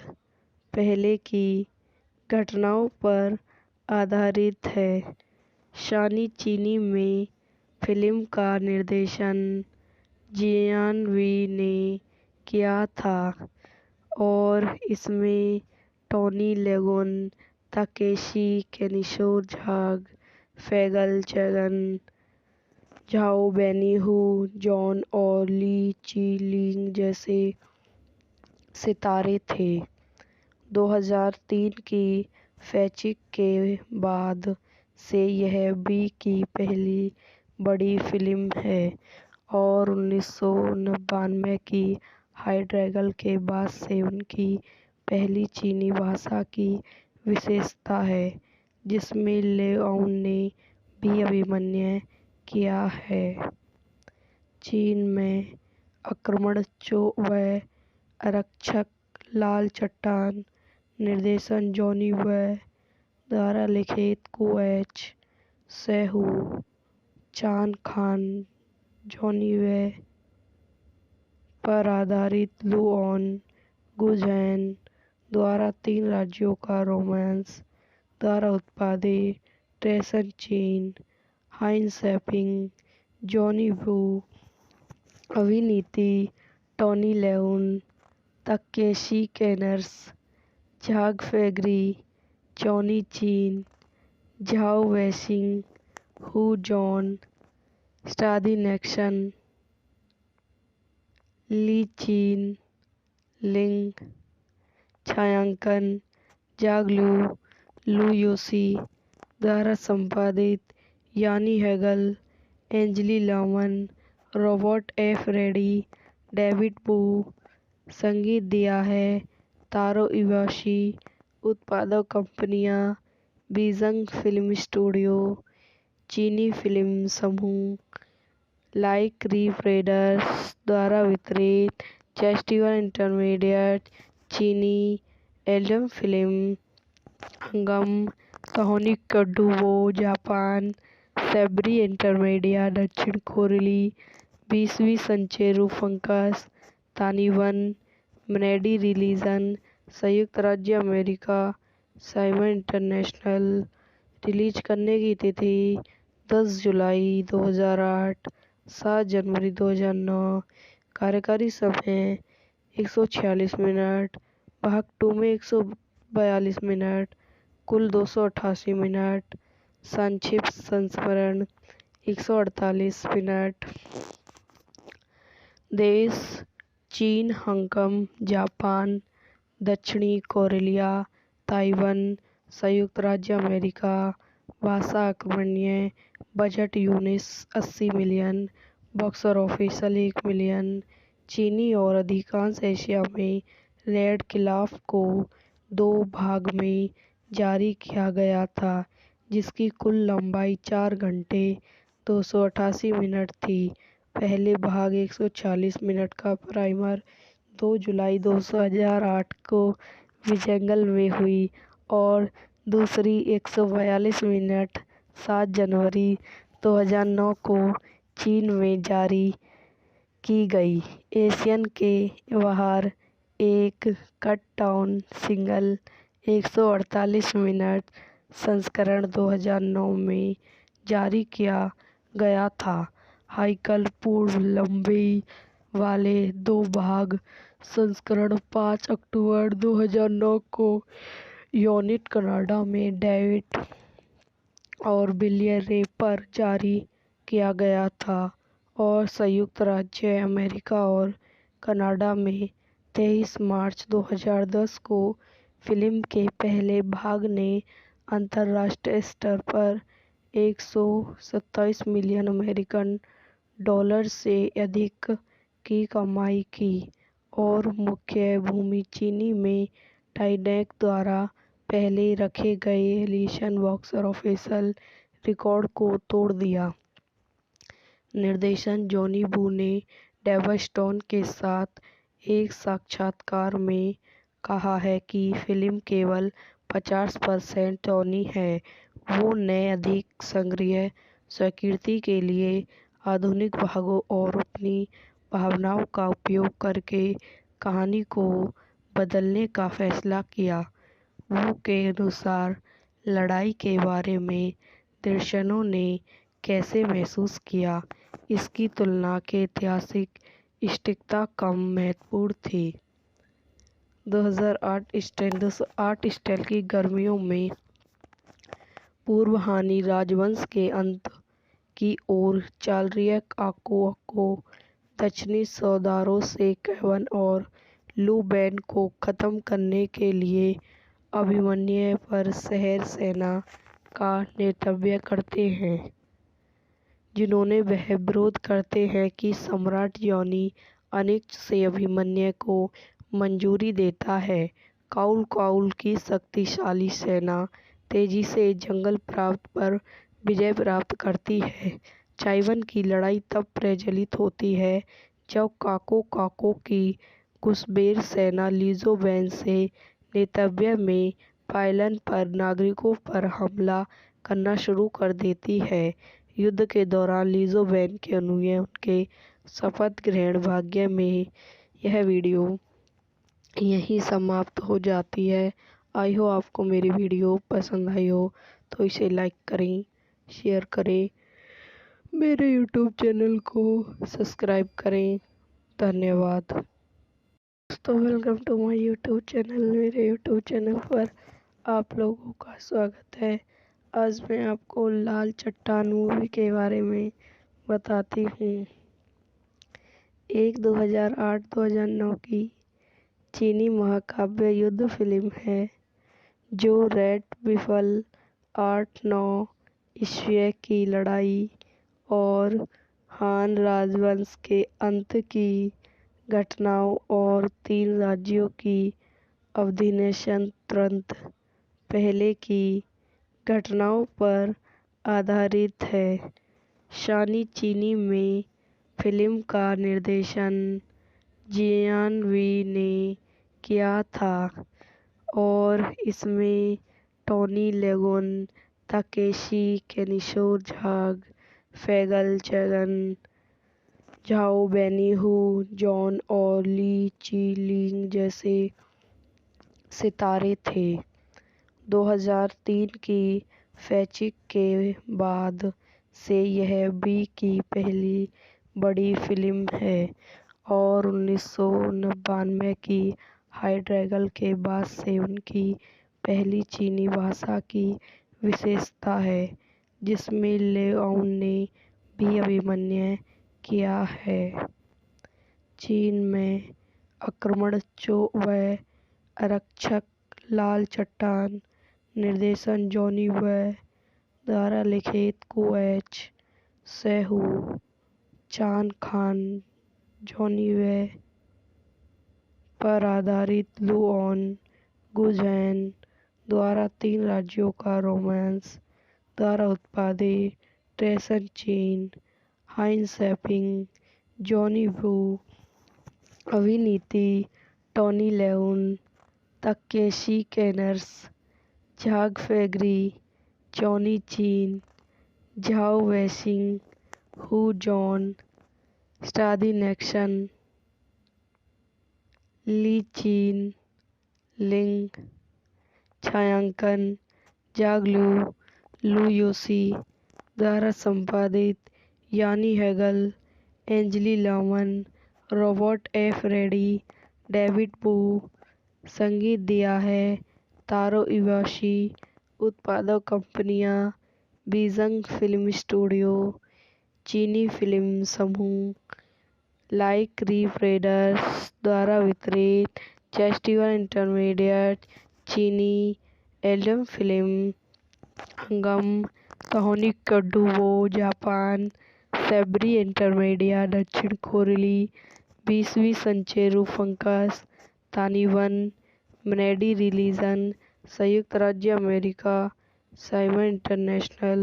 पहले की घटनाओं पर आधारित है। शानी चीनी में फिल्म का निर्देशन जियान वी ने किया था और इसमें टोनी लेगोन, ताकेशी कैनिशो, झाग फैगल चैगन, झाओ बेनिहू, जॉन और ली ची लिंग जैसे सितारे थे। 2003 की फैचिक के बाद से यह वी की पहली बड़ी फिल्म है और 1999 की हाई ड्रैगन के बाद से उनकी पहली चीनी भाषा की विशेषता है जिसमें लेओन ने भी अभिनय किया है। चीन में आक्रमण व आरक्षक, लाल चट्टान, निर्देशन जॉनी व द्वारा लिखित कुएच सेहू, चान खान, जॉनी वे पर आधारित लुओन गुझैन द्वारा 3 राज्यों का रोमांस द्वारा उत्पादित ट्रेसन चीन, हाइन सैपिंग, जॉनी वू, अभिनीति टोनी लेउन, ताकेशी कैनर्स, झाग फैगरी, जॉनी चीन, झाओ वैशिंग, हू जॉन, स्टादी नेक्सन, ली चीन लिंग, छायांकन झाग लू योशी द्वारा संपादित यानी हेगल, एंजली लामन, रॉबर्ट एफ रेडी, डेविड बू, संगीत दिया है तारो इवाशी, उत्पादक कंपनियां बीजिंग फिल्म स्टूडियो, चीनी फिल्म समूह, लाइक रीफ रेडर्स द्वारा वितरित, फेस्टिवल इंटरमीडिएट, चीनी एल्बम फिल्म, हंगम, कहानी कडुवो, जापान, सेब्री इंटरमीडिया, दक्षिण कोरिली, 20वीं संचेरू फंकस, ताइवान, मनेडी रिलीजन, संयुक्त राज्य अमेरिका, साइमन इंटरनेशनल। रिलीज करने की तिथि 10 जुलाई 2008, 7 जनवरी 2009। कार्यकारी समय 146 मिनट, भाग 2 में 142 मिनट, कुल 288 मिनट, संक्षिप्त संस्करण 148 मिनट। देश चीन, हांगकांग, जापान, दक्षिणी कोरिया, ताइवान, संयुक्त राज्य अमेरिका। भाषा अकर्मण्य, budget US 80 million, box office 1 million. चीनी और अधिकांश एशिया में रेड खिलाफ को 2 भाग में जारी किया गया था जिसकी कुल लंबाई 4 घंटे 288 मिनट थी। पहले भाग 140 मिनट का प्राइमर 2 जुलाई 2008 को विजेंगल में हुई और दूसरी 142 मिनट 7 जनवरी 2009 को चीन में जारी की गई। एशियन के बाहर एक कट डाउन सिंगल 148 मिनट संस्करण 2009 में जारी किया गया था। हाइकल पूर्व लंबाई वाले 2 भाग संस्करण 5 अक्टूबर 2009 को यूनिट कनाडा में डेविड और बिलियर रे पर जारी किया गया था और संयुक्त राज्य अमेरिका और कनाडा में 23 मार्च 2010 को फिल्म के पहले भाग ने अंतर्राष्ट्रीय स्तर पर 127 मिलियन अमेरिकन डॉलर से अधिक की कमाई की और मुख्य भूमि चीनी में टाइटैनिक द्वारा पहले रखे गए एलियन बॉक्स ऑफिस रिकॉर्ड को तोड़ दिया। निर्देशन जॉनी वू ने डेव स्टोन के साथ एक साक्षात्कार में कहा है कि फिल्म केवल 50% टोनी है। वो ने अधिक सक्रिय स्वीकृति के लिए आधुनिक भागों और अपनी भावनाओं का उपयोग करके कहानी को बदलने का फैसला किया। वू के अनुसार लड़ाई के बारे में दर्शकों ने कैसे महसूस किया, इसकी तुलना के ऐतिहासिक सटीकता कम महत्वपूर्ण थी। 2008 स्टाइल की गर्मियों में पूर्व हानि राजवंश के अंत की ओर चल रही है। काको दक्षिणी सौदारों से कैवन और लू बैन को खत्म करने के लिए अभिमन्यु पर शहर सेना का नेतृत्व करते हैं, जिन्होंने वह विरोध करते हैं कि सम्राट जॉनी अनिच्छ से अभिमन्यु को मंजूरी देता है। काउल की शक्तिशाली सेना तेजी से जंगल प्रांत पर विजय प्राप्त करती है। चाइवन की लड़ाई तब प्रज्वलित होती है जब काको की घुसपैठ सेना लिजो बैन से नेतृत्व में पायलन पर नागरिकों पर हमला करना शुरू कर देती है। युद्ध के दौरान लिजो बैन के अनुयायी उनके शपथ ग्रहण भाग्य में यह वीडियो यहीं समाप्त हो जाती है। आई हो आपको मेरी वीडियो पसंद आई हो तो इसे लाइक करें, शेयर करें, मेरे यूट्यूब चैनल को सब्सक्राइब करें। धन्यवाद। दोस्तों, welcome to my YouTube channel. मेरे यूट्यूब चैनल पर आप लोगों का स्वागत है। आज मैं आपको लाल चट्टान मूवी के बारे में बताती हूँ। एक 2008-2009 की चीनी महाकाव्य युद्ध फिल्म है जो रेड बिफल 8-9 ईस्वी की लड़ाई और हान राजवंश के अंत की घटनाओं और 3 राज्यों की अधिनिवेशन तुरंत पहले की घटनाओं पर आधारित है। शानी चीनी में फिल्म का निर्देशन जियान वी ने किया था और इसमें टोनी लेगोन, ताकेशी कैनिशो, झाग फैगल चैगन, झाओ बेनिहू, जॉन और ली ची लिंग जैसे सितारे थे। 2003 की फैचिक के बाद से यह बी की पहली बड़ी फिल्म है और 1999 की हाई ड्रैगन के बाद से उनकी पहली चीनी भाषा की विशेषता है, जिसमें लेओन ने भी अभिनय किया है। चीन में आक्रमण व आरक्षक लाल चट्टान निर्देशन जॉनी वे द्वारा लिखित कुएच सेहू चान खान जॉनी वे पर आधारित लुओन गुझैन द्वारा 3 राज्यों का रोमांस द्वारा उत्पादित ट्रेसन चीन हाइन सैपिंग जॉनी वू अभिनीति टोनी लेउन ताकेशी कैनर्स झाग फैगरी जॉनी चीन झाओ वैशिंग हू जॉन स्टादी नेक्सन ली चीन लिंग छायांकन जाग लू योशी द्वारा संपादित यानी हैगल एंजली लामन रॉबर्ट एफ रेडी डेविड बू संगीत दिया है तारो इवाशी उत्पादक कंपनियां बीजंग फिल्म स्टूडियो चीनी फिल्म समूह लाइक रीप्रेडर्स द्वारा वितरित फेस्टिवल इंटरमीडिएट चीनी एल्बम फिल्म हंगम कहानी कडुवो जापान सेब्री इंटरमीडिया दक्षिण कोरिली 20वीं संचेरू फंकस ताइवान मनेडी रिलीजन संयुक्त राज्य अमेरिका साइमन इंटरनेशनल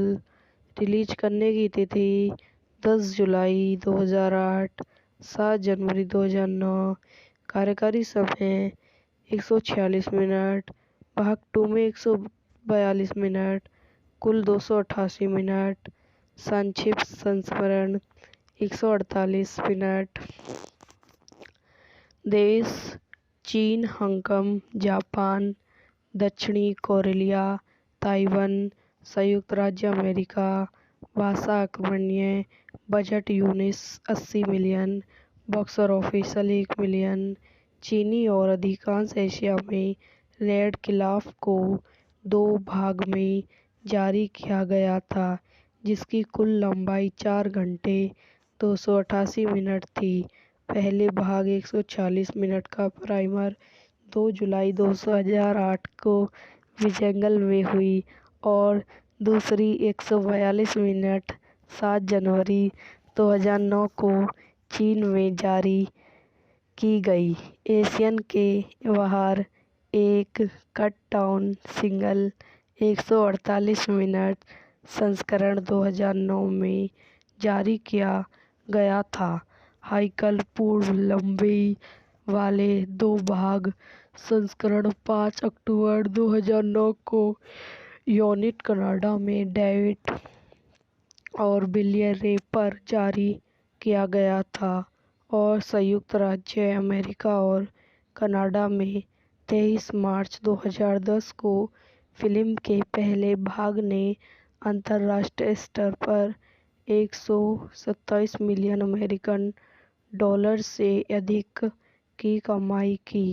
रिलीज करने की तिथि 10 जुलाई 2008 7 जनवरी 2009 कार्यकारी समय 146 मिनट भाग 2 में 142 मिनट कुल 288 मिनट संक्षिप्त संस्करण 148 मिनट। देश चीन, हांगकांग, जापान, दक्षिणी कोरिया, ताइवान, संयुक्त राज्य अमेरिका। भाषा अकबर्णीय। Budget US 80 million. Box office 1 million. चीनी और अधिकांश एशिया में रेड खिलाफ को 2 भाग में जारी किया गया था, जिसकी कुल लंबाई 4 घंटे 288 मिनट थी। पहले भाग 140 मिनट का प्राइमर 2 जुलाई 2008 को विजंगल में हुई और दूसरी 142 मिनट 7 जनवरी 2009 को चीन में जारी की गई। एशियन के बाहर एक कट डाउन सिंगल 148 मिनट संस्करण 2009 में जारी किया गया था। हाइकल पूर्व लंबाई वाले 2 भाग संस्करण 5 अक्टूबर 2009 को यूनिट कनाडा में डेविड और विलियम रे पर जारी किया गया था और संयुक्त राज्य अमेरिका और कनाडा में 23 मार्च 2010 को फिल्म के पहले भाग ने अंतर्राष्ट्रीय स्तर पर 127 मिलियन अमेरिकन डॉलर से अधिक की कमाई की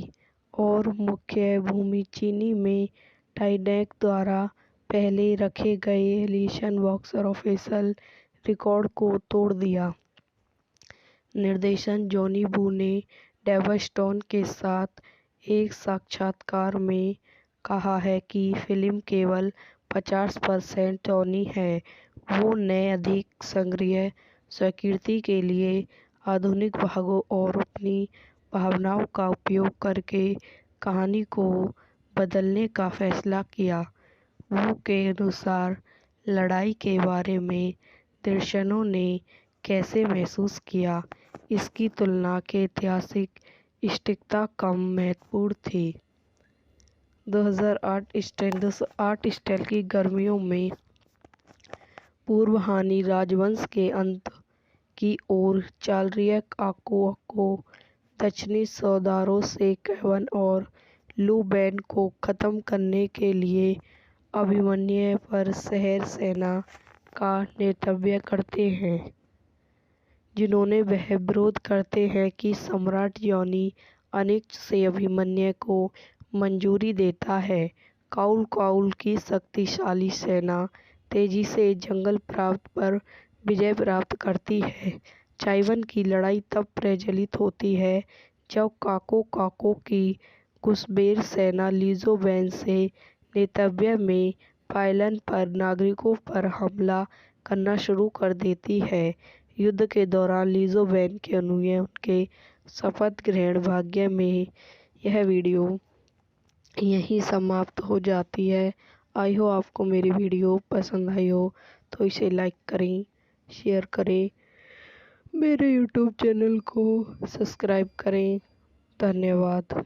और मुख्य भूमि चीनी में टाइटैनिक द्वारा पहले रखे गए एलियन बॉक्स ऑफिस रिकॉर्ड को तोड़ दिया। निर्देशक जॉनी वू ने डेव स्टोन के साथ एक साक्षात्कार में कहा है कि फिल्म केवल 50% जॉनी है। वो ने अधिक संग्रह स्वीकृति के लिए आधुनिक भागों और अपनी भावनाओं का उपयोग करके कहानी को बदलने का फैसला किया। वो के अनुसार लड़ाई के बारे में दर्शकों ने कैसे महसूस किया, इसकी तुलना के ऐतिहासिक सटीकता कम महत्वपूर्ण थी। 2008 स्टाइल की गर्मियों में पूर्व हानि राजवंश के अंत की ओर चल रही को दक्षिणी सौदारों से केवन और लू बैन को खत्म करने के लिए अभिमन्यु पर शहर सेना का नेतृत्व करते हैं, जिन्होंने वह विरोध करते हैं कि सम्राट जॉनी अनिच्छ से अभिमन्यु को मंजूरी देता है। काउल की शक्तिशाली सेना तेजी से जंगल प्रांत पर विजय प्राप्त करती है। ताइवान की लड़ाई तब प्रज्वलित होती है जब काको की कुशबेर सेना लीजो वैन से नेतृत्व में पायलन पर नागरिकों पर हमला करना शुरू कर देती है। युद्ध के दौरान लीजो वैन के अनुयायी उनके शपथ ग्रहण भाग्य में यह वीडियो यहीं समाप्त हो जाती है। आई हो आपको मेरी वीडियो पसंद आई हो तो इसे लाइक करें, शेयर करें, मेरे यूट्यूब चैनल को सब्सक्राइब करें। धन्यवाद।